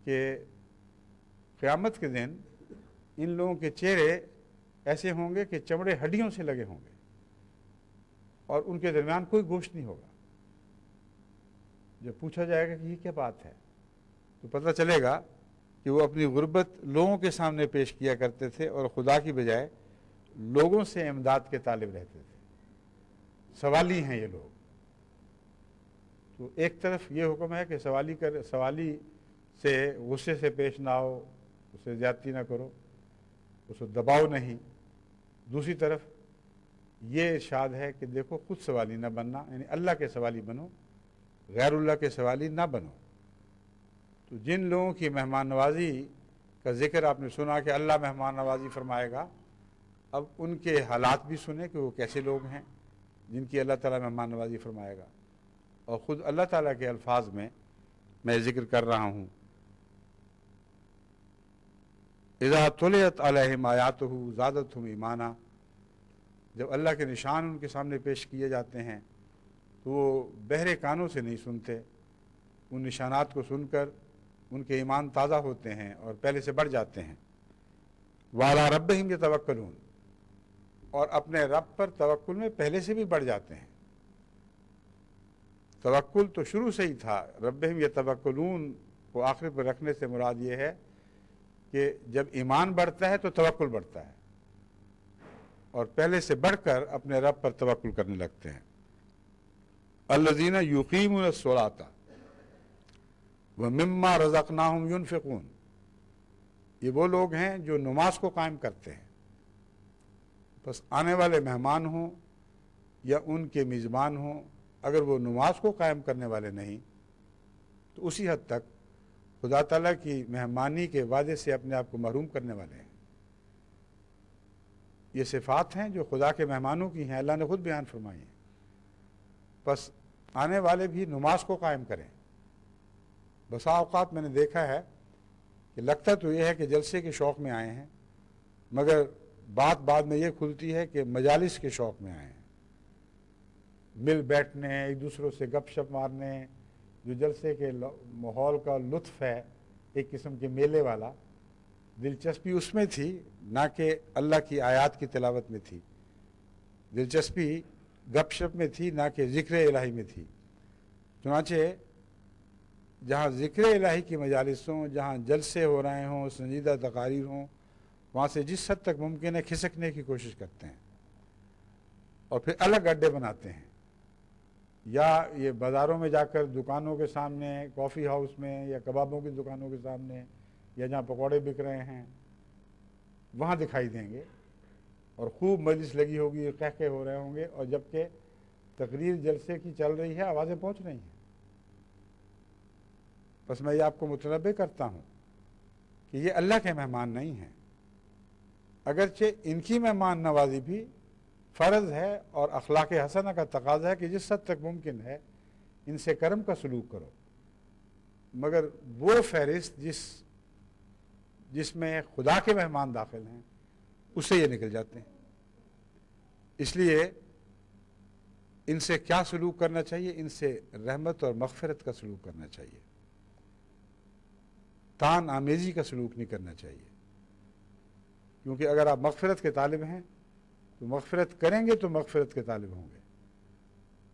کہ قیامت کے دن ان لوگوں کے چہرے ایسے ہوں گے کہ چمڑے ہڈیوں سے لگے ہوں گے اور ان کے درمیان کوئی گوشت نہیں ہوگا۔ جب پوچھا جائے گا کہ یہ کیا بات ہے تو پتہ چلے گا کہ وہ اپنی غربت لوگوں کے سامنے پیش کیا کرتے تھے اور خدا کی بجائے لوگوں سے امداد کے طالب رہتے تھے۔ سوالی ہیں یہ لوگ، تو ایک طرف یہ حکم ہے کہ سوالی سے غصے سے پیش نہ ہو، اسے زیادتی نہ کرو، اسے دباؤ نہیں. دوسری طرف یہ ارشاد ہے کہ دیکھو خود سوالی نہ بننا، یعنی اللہ کے سوالی بنو، غیر اللہ کے سوالی نہ بنو. تو جن لوگوں کی مہمان نوازی کا ذکر آپ نے سنا کہ اللہ مہمان نوازی فرمائے گا، اب ان کے حالات بھی سنیں کہ وہ کیسے لوگ ہیں جن کی اللہ تعالیٰ مہمان نوازی فرمائے گا. اور خود اللہ تعالیٰ کے الفاظ میں ذکر کر رہا ہوں، اذا تلیت علیہم آیاتہ زادتہم ایمانا، جب اللہ کے نشان ان کے سامنے پیش کیے جاتے ہیں تو وہ بہرے کانوں سے نہیں سنتے، ان نشانات کو سن کر ان کے ایمان تازہ ہوتے ہیں اور پہلے سے بڑھ جاتے ہیں. وعلی ربہم یتوکلون، اور اپنے رب پر توکل میں پہلے سے بھی بڑھ جاتے ہیں. توکل تو شروع سے ہی تھا، ربہم یتوکلون کو آخر پر رکھنے سے مراد یہ ہے کہ جب ایمان بڑھتا ہے تو توکل بڑھتا ہے اور پہلے سے بڑھ کر اپنے رب پر توکل کرنے لگتے ہیں. الذین یقیمون الصلاۃ ومما رزقناہم ینفقون، یہ وہ لوگ ہیں جو نماز کو قائم کرتے ہیں. بس آنے والے مہمان ہوں یا ان کے میزبان ہوں، اگر وہ نماز کو قائم کرنے والے نہیں تو اسی حد تک خدا تعالیٰ کی مہمانی کے وعدے سے اپنے آپ کو محروم کرنے والے ہیں. یہ صفات ہیں جو خدا کے مہمانوں کی ہیں، اللہ نے خود بیان فرمائی ہیں. بس آنے والے بھی نماز کو قائم کریں. بسا اوقات میں نے دیکھا ہے کہ لگتا تو یہ ہے کہ جلسے کے شوق میں آئے ہیں، مگر بات بعد میں یہ کھلتی ہے کہ مجالس کے شوق میں آئے ہیں، مل بیٹھنے، ایک دوسروں سے گپ شپ مارنے، جو جلسے کے ماحول کا لطف ہے، ایک قسم کے میلے والا، دلچسپی اس میں تھی نہ کہ اللہ کی آیات کی تلاوت میں تھی. دلچسپی گپ شپ میں تھی نہ کہ ذکر الہی میں تھی. چنانچہ جہاں ذکر الہی کی مجالس ہوں، جہاں جلسے ہو رہے ہوں، سنجیدہ تقاریر ہوں، وہاں سے جس حد تک ممکن ہے کھسکنے کی کوشش کرتے ہیں اور پھر الگ اڈے بناتے ہیں. یا یہ بازاروں میں جا کر دکانوں کے سامنے، کافی ہاؤس میں یا کبابوں کی دکانوں کے سامنے یا جہاں پکوڑے بک رہے ہیں وہاں دکھائی دیں گے اور خوب مجلس لگی ہوگی، قہقہے ہو رہے ہوں گے، اور جبکہ تقریر جلسے کی چل رہی ہے، آوازیں پہنچ رہی ہیں. بس میں یہ آپ کو متنبہ کرتا ہوں کہ یہ اللہ کے مہمان نہیں ہیں، اگرچہ ان کی مہمان نوازی بھی فرض ہے اور اخلاق حسنہ کا تقاضا ہے کہ جس حد تک ممکن ہے ان سے کرم کا سلوک کرو، مگر وہ فہرست جس میں خدا کے مہمان داخل ہیں اس سے یہ نکل جاتے ہیں. اس لیے ان سے کیا سلوک کرنا چاہیے؟ ان سے رحمت اور مغفرت کا سلوک کرنا چاہیے، تان آمیزی کا سلوک نہیں کرنا چاہیے. کیونکہ اگر آپ مغفرت کے طالب ہیں تو مغفرت کریں گے تو مغفرت کے طالب ہوں گے.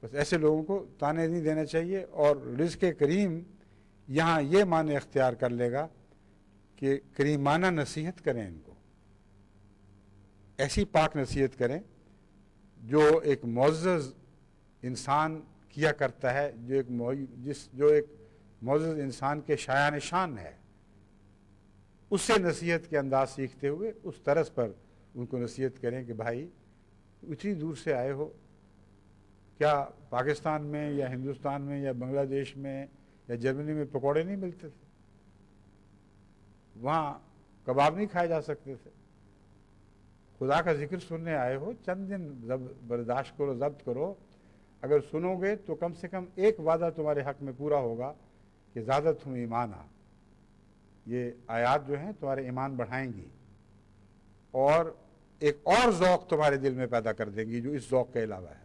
بس ایسے لوگوں کو تانے نہیں دینا چاہیے. اور رزق کریم یہاں یہ معنی اختیار کر لے گا کہ کریمانہ نصیحت کریں، ان کو ایسی پاک نصیحت کریں جو ایک معزز انسان کیا کرتا ہے، جو ایک معزز انسان کے شایان شان ہے. اس سے نصیحت کے انداز سیکھتے ہوئے اس طرز پر ان کو نصیحت کریں کہ بھائی اتنی دور سے آئے ہو، کیا پاکستان میں یا ہندوستان میں یا بنگلہ دیش میں یا جرمنی میں پکوڑے نہیں ملتے تھے؟ وہاں کباب نہیں کھائے جا سکتے تھے؟ خدا کا ذکر سننے آئے ہو، چند دن برداشت کرو، ضبط کرو. اگر سنو گے تو کم سے کم ایک وعدہ تمہارے حق میں پورا ہوگا کہ زادتہم ایمانا، یہ آیات جو ہیں تمہارے ایمان بڑھائیں گی اور ایک اور ذوق تمہارے دل میں پیدا کر دیں گی جو اس ذوق کے علاوہ ہے.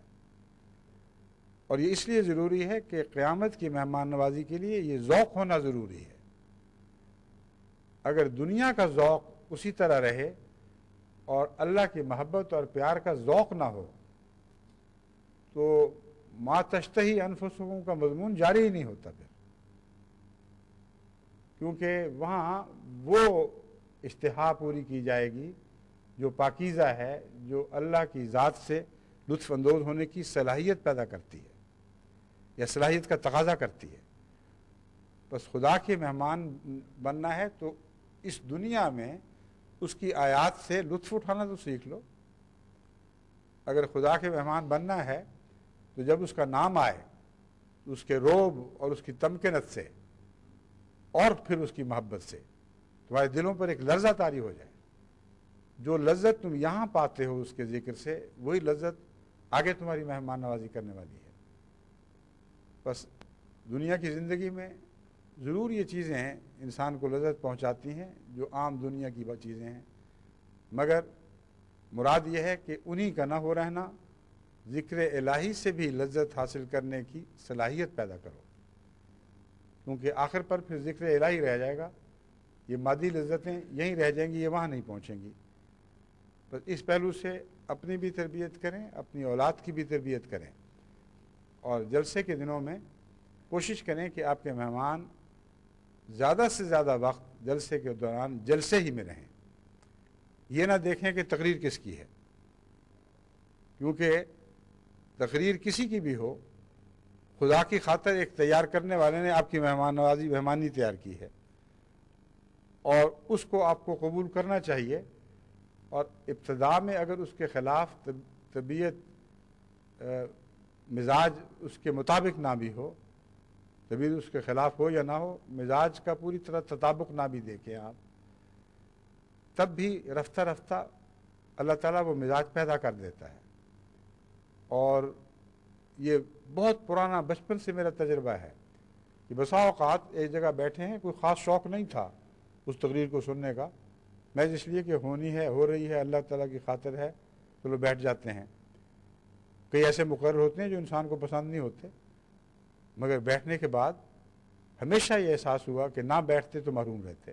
اور یہ اس لیے ضروری ہے کہ قیامت کی مہمان نوازی کے لیے یہ ذوق ہونا ضروری ہے. اگر دنیا کا ذوق اسی طرح رہے اور اللہ کی محبت اور پیار کا ذوق نہ ہو تو ما تشتہی انفسکم کا مضمون جاری ہی نہیں ہوتا پھر. کیونکہ وہاں وہ اشتہا پوری کی جائے گی جو پاکیزہ ہے، جو اللہ کی ذات سے لطف اندوز ہونے کی صلاحیت پیدا کرتی ہے. یا صلاحیت کا تقاضا کرتی ہے. بس خدا کے مہمان بننا ہے تو اس دنیا میں اس کی آیات سے لطف اٹھانا تو سیکھ لو. اگر خدا کے مہمان بننا ہے تو جب اس کا نام آئے تو اس کے روب اور اس کی تمکنت سے اور پھر اس کی محبت سے تمہارے دلوں پر ایک لرزہ طاری ہو جائے. جو لذت تم یہاں پاتے ہو اس کے ذکر سے وہی لذت آگے تمہاری مہمان نوازی کرنے والی ہے. بس دنیا کی زندگی میں ضرور یہ چیزیں ہیں انسان کو لذت پہنچاتی ہیں جو عام دنیا کی چیزیں ہیں، مگر مراد یہ ہے کہ انہی کا نہ ہو رہنا، ذکر الہی سے بھی لذت حاصل کرنے کی صلاحیت پیدا کرو، کیونکہ آخر پر پھر ذکر الہی رہ جائے گا. یہ مادی لذتیں یہیں رہ جائیں گی، یہ وہاں نہیں پہنچیں گی. بس اس پہلو سے اپنی بھی تربیت کریں، اپنی اولاد کی بھی تربیت کریں، اور جلسے کے دنوں میں کوشش کریں کہ آپ کے مہمان زیادہ سے زیادہ وقت جلسے کے دوران جلسے ہی میں رہیں. یہ نہ دیکھیں کہ تقریر کس کی ہے، کیونکہ تقریر کسی کی بھی ہو، خدا کی خاطر ایک تیار کرنے والے نے آپ کی مہمانی تیار کی ہے، اور اس کو آپ کو قبول کرنا چاہیے. اور ابتدا میں اگر اس کے خلاف طبیعت مزاج اس کے مطابق نہ بھی ہو، طبیعت اس کے خلاف ہو یا نہ ہو، مزاج کا پوری طرح تطابق نہ بھی دیکھیں آپ، تب بھی رفتہ رفتہ اللہ تعالیٰ وہ مزاج پیدا کر دیتا ہے. اور یہ بہت پرانا بچپن سے میرا تجربہ ہے کہ بسا اوقات ایک جگہ بیٹھے ہیں، کوئی خاص شوق نہیں تھا اس تقریر کو سننے کا، میں اس لیے کہ ہونی ہے، ہو رہی ہے، اللہ تعالیٰ کی خاطر ہے، تو لوگ بیٹھ جاتے ہیں. کئی ایسے مقرر ہوتے ہیں جو انسان کو پسند نہیں ہوتے، مگر بیٹھنے کے بعد ہمیشہ یہ احساس ہوا کہ نہ بیٹھتے تو محروم رہتے.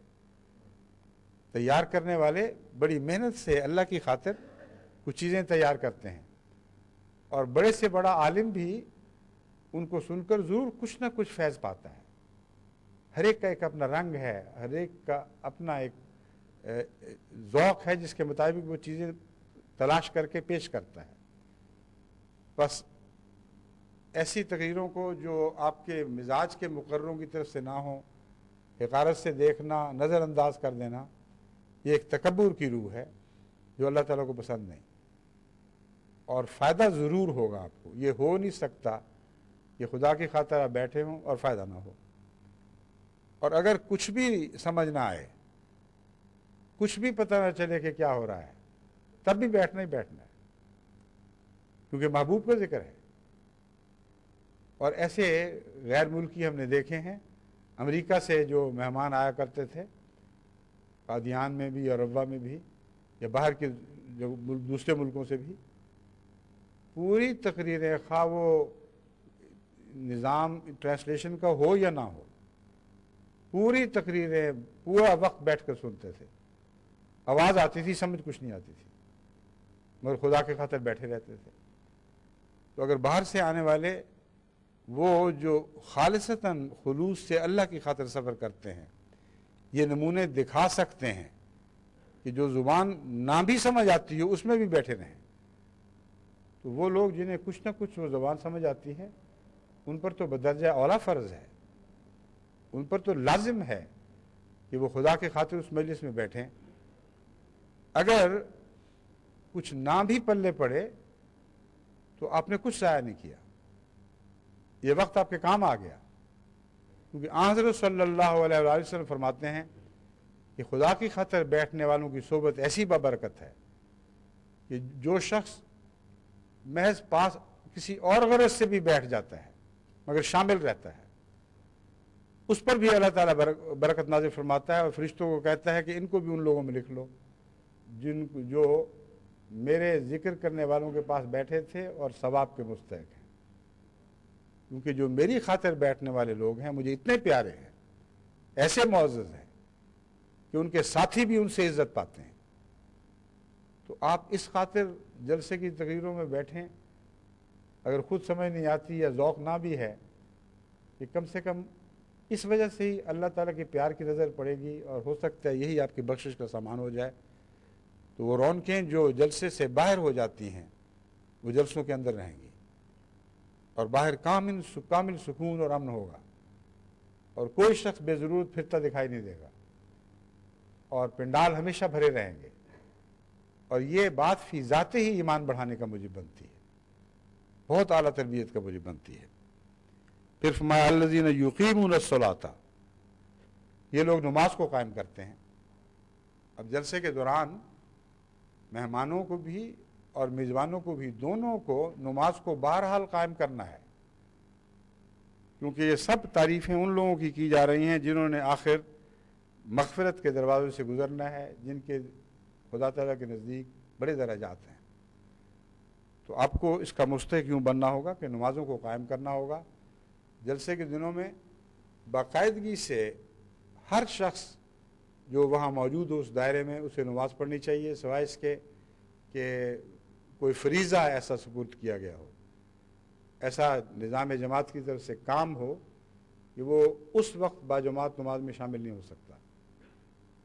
تیار کرنے والے بڑی محنت سے اللہ کی خاطر کچھ چیزیں تیار کرتے ہیں، اور بڑے سے بڑا عالم بھی ان کو سن کر ضرور کچھ نہ کچھ فیض پاتا ہے. ہر ایک کا ایک اپنا رنگ ہے، ہر ایک کا اپنا ایک ذوق ہے جس کے مطابق وہ چیزیں تلاش کر کے پیش کرتا ہے. بس ایسی تقریروں کو جو آپ کے مزاج کے مقرروں کی طرف سے نہ ہوں، حقارت سے دیکھنا، نظر انداز کر دینا، یہ ایک تکبر کی روح ہے جو اللہ تعالیٰ کو پسند نہیں. اور فائدہ ضرور ہوگا آپ کو، یہ ہو نہیں سکتا کہ خدا کی خاطر آپ بیٹھے ہوں اور فائدہ نہ ہو. اور اگر کچھ بھی سمجھ نہ آئے، کچھ بھی پتہ نہ چلے کہ کیا ہو رہا ہے، تب بھی بیٹھنا ہی بیٹھنا ہے، کیونکہ محبوب کا ذکر ہے. اور ایسے غیر ملکی ہم نے دیکھے ہیں، امریکہ سے جو مہمان آیا کرتے تھے، قادیان میں بھی اور روا میں بھی، یا باہر کے جو دوسرے ملکوں سے بھی، پوری تقریریں خواہ وہ نظام ٹرانسلیشن کا ہو یا نہ ہو، پوری تقریریں پورا وقت بیٹھ کر سنتے تھے. آواز آتی تھی، سمجھ کچھ نہیں آتی تھی، مگر خدا کے خاطر بیٹھے رہتے تھے. تو اگر باہر سے آنے والے وہ جو خالصتاً خلوص سے اللہ کی خاطر سفر کرتے ہیں، یہ نمونے دکھا سکتے ہیں کہ جو زبان نہ بھی سمجھ آتی ہو اس میں بھی بیٹھے رہیں، تو وہ لوگ جنہیں کچھ نہ کچھ وہ زبان سمجھ آتی ہے، ان پر تو بدرجہ اولا فرض ہے، ان پر تو لازم ہے کہ وہ خدا کی خاطر اس مجلس میں بیٹھیں. اگر کچھ نہ بھی پلے پڑے تو آپ نے کچھ ضائع نہیں کیا، یہ وقت آپ کے کام آ گیا. کیونکہ حضرت صلی اللہ علیہ وآلہ وسلم فرماتے ہیں کہ خدا کی خاطر بیٹھنے والوں کی صحبت ایسی بابرکت ہے کہ جو شخص محض پاس کسی اور غرض سے بھی بیٹھ جاتا ہے مگر شامل رہتا ہے، اس پر بھی اللہ تعالیٰ برکت نازل فرماتا ہے، اور فرشتوں کو کہتا ہے کہ ان کو بھی ان لوگوں میں لکھ لو جو میرے ذکر کرنے والوں کے پاس بیٹھے تھے اور ثواب کے مستحق ہیں. کیونکہ جو میری خاطر بیٹھنے والے لوگ ہیں مجھے اتنے پیارے ہیں، ایسے معزز ہیں کہ ان کے ساتھی بھی ان سے عزت پاتے ہیں. تو آپ اس خاطر جلسے کی تقریروں میں بیٹھیں، اگر خود سمجھ نہیں آتی یا ذوق نہ بھی ہے، کہ کم سے کم اس وجہ سے ہی اللہ تعالیٰ کے پیار کی نظر پڑے گی، اور ہو سکتا ہے یہی آپ کی بخشش کا سامان ہو جائے. تو وہ رونقیں جو جلسے سے باہر ہو جاتی ہیں وہ جلسوں کے اندر رہیں گی. اور باہر کامل سکون اور امن ہوگا، اور کوئی شخص بے ضرورت پھرتا دکھائی نہیں دے گا، اور پنڈال ہمیشہ بھرے رہیں گے، اور یہ بات فی ذات ہی ایمان بڑھانے کا موجب بنتی ہے، بہت اعلیٰ تربیت کا موجب بنتی ہے۔ پھر فرمایا الذین یقیمون الصلاۃ، یہ لوگ نماز کو قائم کرتے ہیں۔ اب جلسے کے دوران مہمانوں کو بھی اور میزبانوں کو بھی، دونوں کو نماز کو بہرحال قائم کرنا ہے، کیونکہ یہ سب تعریفیں ان لوگوں کی جا رہی ہیں جنہوں نے آخر مغفرت کے دروازے سے گزرنا ہے، جن کے خدا تعالیٰ کے نزدیک بڑے درجات ہیں۔ تو آپ کو اس کا مستحق یوں بننا ہوگا کہ نمازوں کو قائم کرنا ہوگا۔ جلسے کے دنوں میں باقاعدگی سے ہر شخص جو وہاں موجود ہو اس دائرے میں، اسے نماز پڑھنی چاہیے، سوائے اس کے کہ کوئی فریضہ ایسا سپرد کیا گیا ہو، ایسا نظام جماعت کی طرف سے کام ہو کہ وہ اس وقت باجماعت نماز میں شامل نہیں ہو سکتا،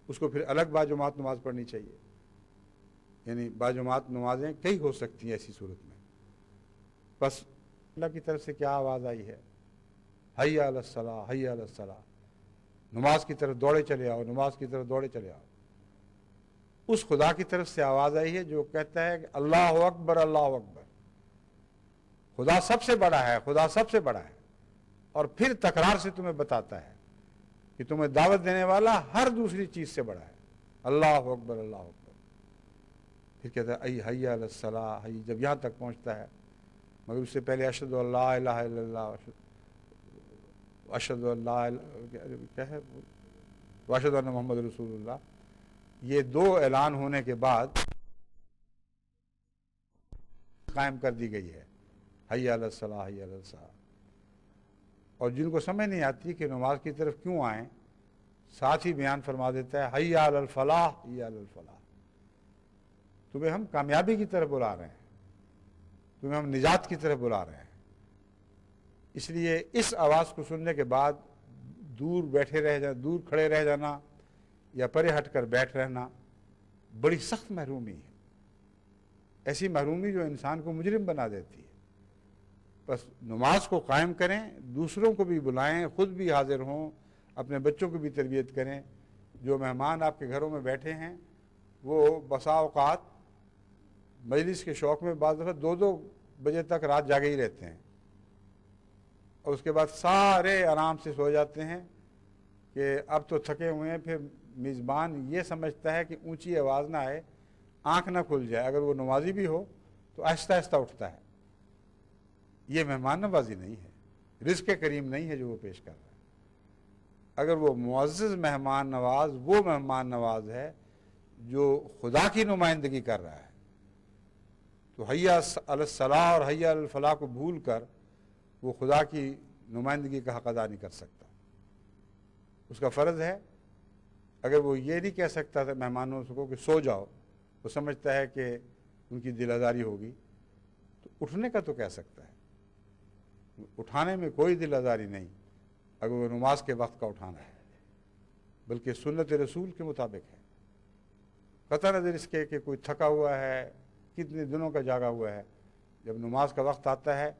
اس کو پھر الگ باجماعت نماز پڑھنی چاہیے۔ یعنی باجماعت نمازیں کئی ہو سکتی ہیں ایسی صورت میں۔ بس اللہ کی طرف سے کیا آواز آئی ہے؟ حی علی الصلاۃ، حی علی الصلاۃ، نماز کی طرف دوڑے چلے آؤ، نماز کی طرف دوڑے چلے آؤ۔ اس خدا کی طرف سے آواز آئی ہے جو کہتا ہے کہ اللہ اکبر، اللہ اکبر، خدا سب سے بڑا ہے، خدا سب سے بڑا ہے، اور پھر تکرار سے تمہیں بتاتا ہے کہ تمہیں دعوت دینے والا ہر دوسری چیز سے بڑا ہے، اللہ اکبر، اللہ اکبر۔ پھر کہتا ہے حی علی الصلاۃ، حی، جب یہاں تک پہنچتا ہے، مگر اس سے پہلے اشہد ان لا الہ الا اللہ، اشہد ان لا کیا ہے، واشہد ان محمد رسول اللہ، یہ دو اعلان ہونے کے بعد قائم کر دی گئی ہے، حی علی الصلاۃ، حی علی الصلاۃ۔ اور جن کو سمجھ نہیں آتی کہ نماز کی طرف کیوں آئیں، ساتھ ہی بیان فرما دیتا ہے حی علی الفلاح، حی علی الفلاح، تمہیں ہم کامیابی کی طرف بلا رہے ہیں، تمہیں ہم نجات کی طرف بلا رہے ہیں۔ اس لیے اس آواز کو سننے کے بعد دور کھڑے رہ جانا یا پرے ہٹ کر بیٹھ رہنا بڑی سخت محرومی ہے، ایسی محرومی جو انسان کو مجرم بنا دیتی ہے۔ بس نماز کو قائم کریں، دوسروں کو بھی بلائیں، خود بھی حاضر ہوں، اپنے بچوں کو بھی تربیت کریں۔ جو مہمان آپ کے گھروں میں بیٹھے ہیں وہ بسا اوقات مجلس کے شوق میں بعض دفعہ 2 بجے تک رات جاگے ہی رہتے ہیں، اور اس کے بعد سارے آرام سے سو جاتے ہیں کہ اب تو تھکے ہوئے ہیں۔ پھر میزبان یہ سمجھتا ہے کہ اونچی آواز نہ آئے، آنکھ نہ کھل جائے، اگر وہ نمازی بھی ہو تو آہستہ آہستہ اٹھتا ہے۔ یہ مہمان نوازی نہیں ہے، رزق کریم نہیں ہے جو وہ پیش کر رہا ہے۔ اگر وہ معزز مہمان نواز وہ مہمان نواز ہے جو خدا کی نمائندگی کر رہا ہے، تو حی علی الصلاۃ اور حی علی الفلاح کو بھول کر وہ خدا کی نمائندگی کا حق ادا نہیں کر سکتا۔ اس کا فرض ہے، اگر وہ یہ نہیں کہہ سکتا تھا مہمانوں کو کہ سو جاؤ، وہ سمجھتا ہے کہ ان کی دل آزاری ہوگی، تو اٹھنے کا تو کہہ سکتا ہے۔ اٹھانے میں کوئی دل آزاری نہیں اگر وہ نماز کے وقت کا اٹھانا ہے، بلکہ سنت رسول کے مطابق ہے، قطع نظر اس کے کہ کوئی تھکا ہوا ہے، کتنے دنوں کا جاگا ہوا ہے۔ جب نماز کا وقت آتا ہے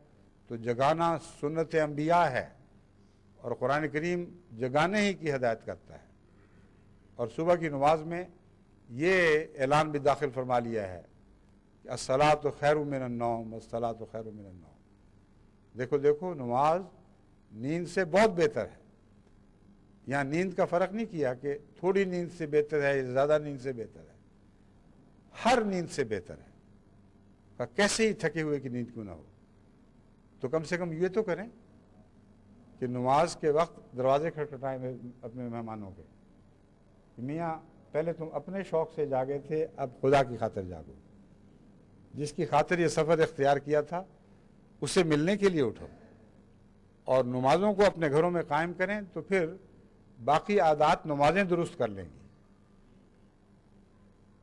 تو جگانا سنت انبیاء ہے، اور قرآن کریم جگانے ہی کی ہدایت کرتا ہے۔ اور صبح کی نماز میں یہ اعلان بھی داخل فرما لیا ہے کہ الصلاۃ خیر من النوم، الصلاۃ خیر من النوم۔ دیکھو نماز نیند سے بہت بہتر ہے۔ یہاں نیند کا فرق نہیں کیا کہ تھوڑی نیند سے بہتر ہے یا زیادہ نیند سے بہتر ہے، ہر نیند سے بہتر ہے۔ کیسے ہی تھکے ہوئے کی نیند کیوں نہ ہو، تو کم سے کم یہ تو کریں کہ نماز کے وقت دروازے کھٹکھٹائیں اپنے مہمانوں کے، میاں پہلے تم اپنے شوق سے جاگے تھے، اب خدا کی خاطر جاگو، جس کی خاطر یہ سفر اختیار کیا تھا اس سے ملنے کے لیے اٹھو، اور نمازوں کو اپنے گھروں میں قائم کریں، تو پھر باقی عادات نمازیں درست کر لیں گی۔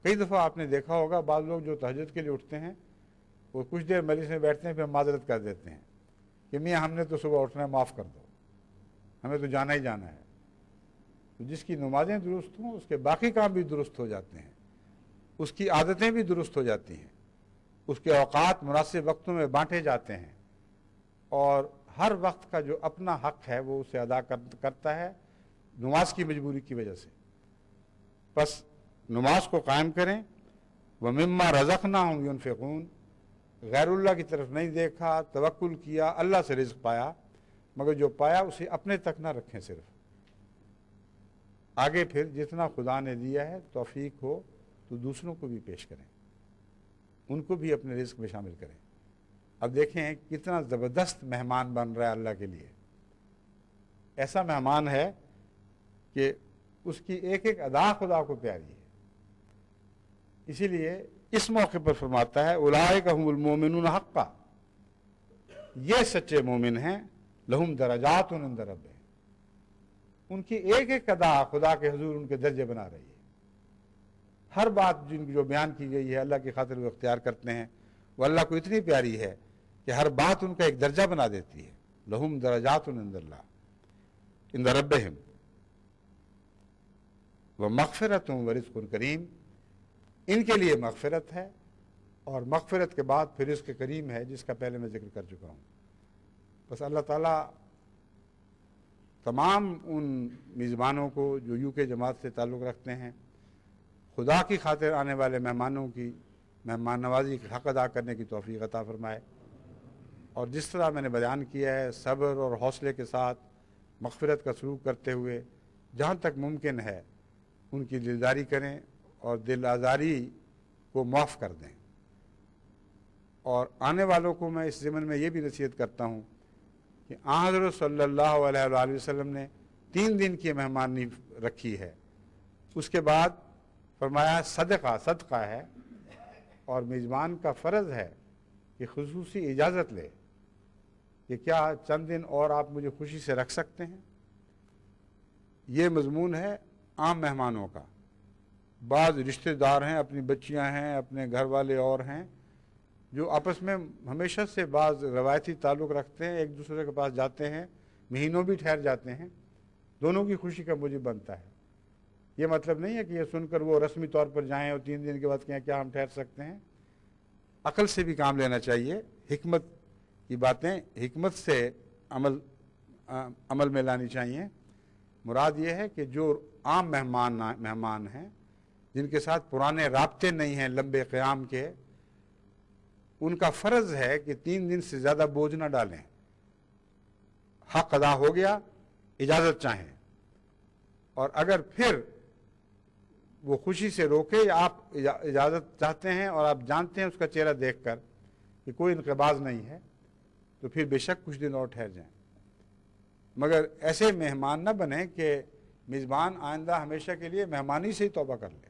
کئی دفعہ آپ نے دیکھا ہوگا بعض لوگ جو تہجد کے لیے اٹھتے ہیں وہ کچھ دیر مجلس میں بیٹھتے ہیں، پھر معذرت کر دیتے ہیں کہ میاں ہم نے تو صبح اٹھنا ہے، معاف کر دو، ہمیں تو جانا ہی جانا ہے۔ تو جس کی نمازیں درست ہوں اس کے باقی کام بھی درست ہو جاتے ہیں، اس کی عادتیں بھی درست ہو جاتی ہیں، اس کے اوقات مناسب وقتوں میں بانٹے جاتے ہیں، اور ہر وقت کا جو اپنا حق ہے وہ اسے ادا کرتا ہے نماز کی مجبوری کی وجہ سے. بس نماز کو قائم کریں. وَمِمَّا رَزَقْنَاهُمْ يُنْفِقُونَ. غیر اللہ کی طرف نہیں دیکھا, توکل کیا, اللہ سے رزق پایا, مگر جو پایا اسے اپنے تک نہ رکھیں, صرف آگے پھر جتنا خدا نے دیا ہے توفیق ہو تو دوسروں کو بھی پیش کریں, ان کو بھی اپنے رزق میں شامل کریں. اب دیکھیں کتنا زبردست مہمان بن رہا ہے اللہ کے لیے. ایسا مہمان ہے کہ اس کی ایک ایک ادا خدا کو پیاری ہے. اسی لیے اس موقع پر فرماتا ہے اولئک هم المؤمنون حقا, یہ سچے مومن ہیں, لہم درجات عند ربہم, ان کی ایک ایک ادا خدا کے حضور ان کے درجے بنا رہی ہے. ہر بات جن کی جو بیان کی گئی ہے اللہ کی خاطر وہ اختیار کرتے ہیں, وہ اللہ کو اتنی پیاری ہے کہ ہر بات ان کا ایک درجہ بنا دیتی ہے. لہم درجات عند اللہ عند ربہم ومغفرۃ ورزق کریم. ان کے لیے مغفرت ہے, اور مغفرت کے بعد پھر رزق کریم ہے, جس کا پہلے میں ذکر کر چکا ہوں. بس اللہ تعالیٰ تمام ان میزبانوں کو جو UK جماعت سے تعلق رکھتے ہیں, خدا کی خاطر آنے والے مہمانوں کی مہمان نوازی کا حق ادا کرنے کی توفیق عطا فرمائے, اور جس طرح میں نے بیان کیا ہے صبر اور حوصلے کے ساتھ مغفرت کا سلوک کرتے ہوئے جہاں تک ممکن ہے ان کی دلداری کریں اور دل آزاری کو معاف کر دیں. اور آنے والوں کو میں اس ضمن میں یہ بھی نصیحت کرتا ہوں کہ آن حضرت صلی اللہ علیہ وآلہ وسلم نے 3 دن کی مہمانی رکھی ہے. اس کے بعد فرمایا صدقہ ہے, اور میزبان کا فرض ہے کہ خصوصی اجازت لے کہ کیا چند دن اور آپ مجھے خوشی سے رکھ سکتے ہیں. یہ مضمون ہے عام مہمانوں کا. بعض رشتہ دار ہیں, اپنی بچیاں ہیں, اپنے گھر والے اور ہیں, جو آپس میں ہمیشہ سے بعض روایتی تعلق رکھتے ہیں, ایک دوسرے کے پاس جاتے ہیں, مہینوں بھی ٹھہر جاتے ہیں. دونوں کی خوشی کا موجب بنتا ہے. یہ مطلب نہیں ہے کہ یہ سن کر وہ رسمی طور پر جائیں اور 3 دن کے بعد کہیں کیا ہم ٹھہر سکتے ہیں. عقل سے بھی کام لینا چاہیے, حکمت کی باتیں حکمت سے عمل میں لانی چاہیے. مراد یہ ہے کہ جو عام مہمان ہیں جن کے ساتھ پرانے رابطے نہیں ہیں لمبے قیام کے, ان کا فرض ہے کہ 3 دن سے زیادہ بوجھ نہ ڈالیں. حق ادا ہو گیا, اجازت چاہیں, اور اگر پھر وہ خوشی سے روکے یا آپ اجازت چاہتے ہیں اور آپ جانتے ہیں اس کا چہرہ دیکھ کر کہ کوئی انقباض نہیں ہے, تو پھر بے شک کچھ دن اور ٹھہر جائیں. مگر ایسے مہمان نہ بنیں کہ میزبان آئندہ ہمیشہ کے لیے مہمانی سے ہی توبہ کر لے.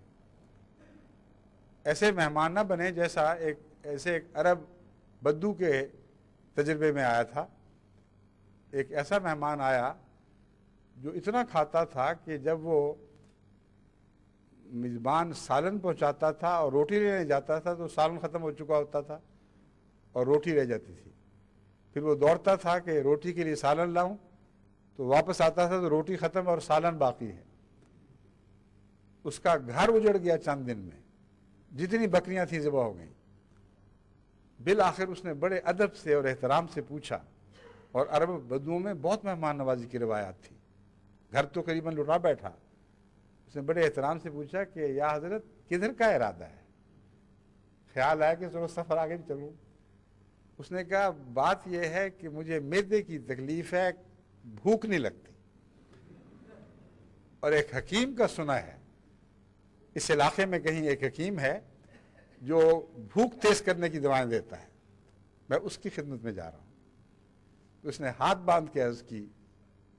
ایسے مہمان نہ بنیں جیسا ایک عرب بدو کے تجربے میں آیا تھا. ایک ایسا مہمان آیا جو اتنا کھاتا تھا کہ جب وہ میزبان سالن پہنچاتا تھا اور روٹی لینے جاتا تھا تو سالن ختم ہو چکا ہوتا تھا اور روٹی رہ جاتی تھی. پھر وہ دوڑتا تھا کہ روٹی کے لیے سالن لاؤں, تو واپس آتا تھا تو روٹی ختم اور سالن باقی ہے. اس کا گھر اجڑ گیا چند دن میں, جتنی بکریاں تھیں ذبح ہو گئیں. بالآخر اس نے بڑے ادب سے اور احترام سے پوچھا, اور عرب بدوؤں میں بہت مہمان نوازی کی روایات تھی, گھر تو قریباً لٹا بیٹھا. اس نے بڑے احترام سے پوچھا کہ یا حضرت کدھر کا ارادہ ہے؟ خیال آیا کہ چلو سفر آگے بھی چلوں. اس نے کہا بات یہ ہے کہ مجھے معدے کی تکلیف ہے, بھوک نہیں لگتی, اور ایک حکیم کا سنا ہے, اس علاقے میں کہیں ایک حکیم ہے جو بھوک تیز کرنے کی دوائیں دیتا ہے, میں اس کی خدمت میں جا رہا ہوں. تو اس نے ہاتھ باندھ کے عرض کی,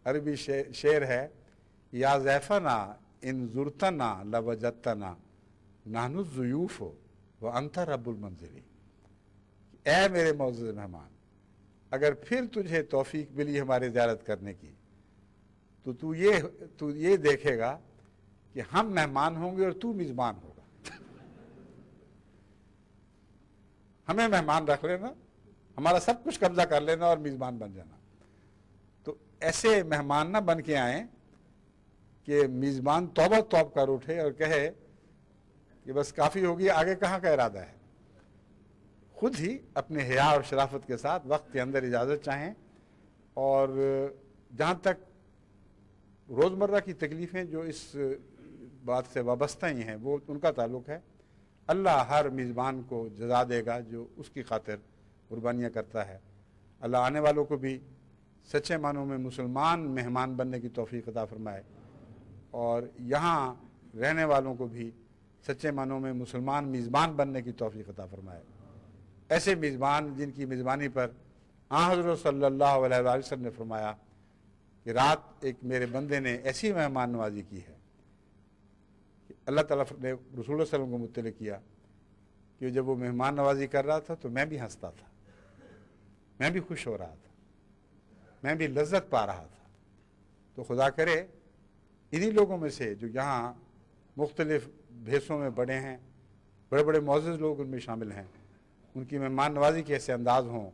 عربی شعر ہے, یا ضیفنا ان زرتنا لوجدتنا نحن الضیوف وانت رب المنزلی. اے میرے معزز مہمان, اگر پھر تجھے توفیق ملی ہماری زیارت کرنے کی تو تو یہ دیکھے گا کہ ہم مہمان ہوں گے اور تو میزبان ہوگا. ہمیں مہمان رکھ لینا, ہمارا سب کچھ قبضہ کر لینا اور میزبان بن جانا. تو ایسے مہمان نہ بن کے آئیں کہ میزبان توبہ کر اٹھے اور کہے کہ بس کافی ہوگی, آگے کہاں کا ارادہ ہے. خود ہی اپنے حیا اور شرافت کے ساتھ وقت کے اندر اجازت چاہیں، اور جہاں تک روزمرہ کی تکلیفیں جو اس بات سے وابستہ ہی ہیں وہ ان کا تعلق ہے، اللہ ہر میزبان کو جزا دے گا جو اس کی خاطر قربانیاں کرتا ہے۔ اللہ آنے والوں کو بھی سچے معنوں میں مسلمان مہمان بننے کی توفیق عطا فرمائے، اور یہاں رہنے والوں کو بھی سچے معنوں میں مسلمان میزبان بننے کی توفیق عطا فرمائے۔ ایسے میزبان جن کی میزبانی پر حضرت صلی اللہ علیہ وآلہ وسلم نے فرمایا کہ رات ایک میرے بندے نے ایسی مہمان نوازی کی ہے کہ اللہ تعالیٰ نے رسول اللہ صلی اللہ علیہ وسلم کو مطلع کیا کہ جب وہ مہمان نوازی کر رہا تھا تو میں بھی ہنستا تھا، میں بھی خوش ہو رہا تھا، میں بھی لذت پا رہا تھا۔ تو خدا کرے انہی لوگوں میں سے جو یہاں مختلف بھیسوں میں بڑے ہیں، بڑے بڑے معزز لوگ ان میں شامل ہیں، ان کی مہمان نوازی کے ایسے انداز ہوں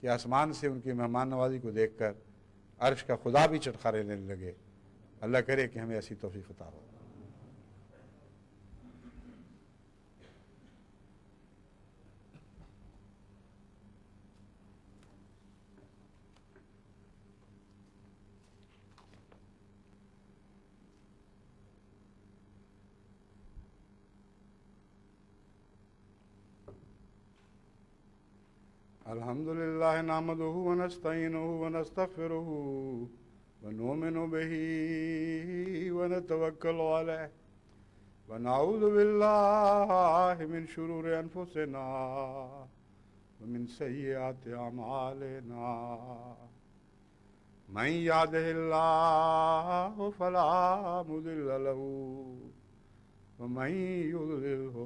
کہ آسمان سے ان کی مہمان نوازی کو دیکھ کر عرش کا خدا بھی چٹخارے لینے لگے۔ اللہ کرے کہ ہمیں ایسی توفیق عطا ہو۔ الحمد لله نحمده ونستعينه ونستغفره ونؤمن به ونتوكل عليه ونعوذ بالله من شرور أنفسنا ومن سيئات أعمالنا من يهده الله فلا مضل له ومن يضلله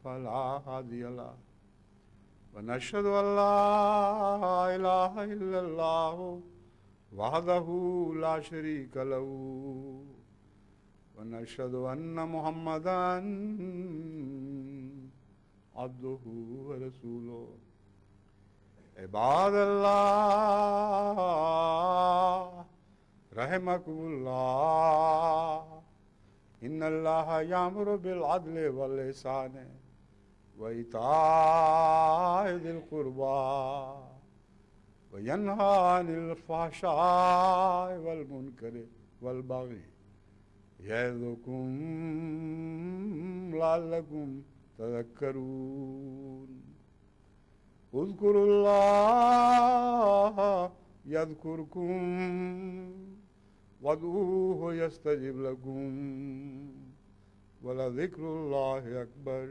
فلا هادي له ونشهد أن لا إله إلا الله وحده لا شريك له ونشهد أن محمدا عبده ورسوله عباد الله رحمكم الله إن الله يأمر بالعدل والإحسان وإيتاء ذي القربى وينهى عن الفحشاء والمنكر والبغي يعظكم لعلكم تذكرون اذكروا الله يذكركم وادعوه يستجب لكم ولذكر الله أكبر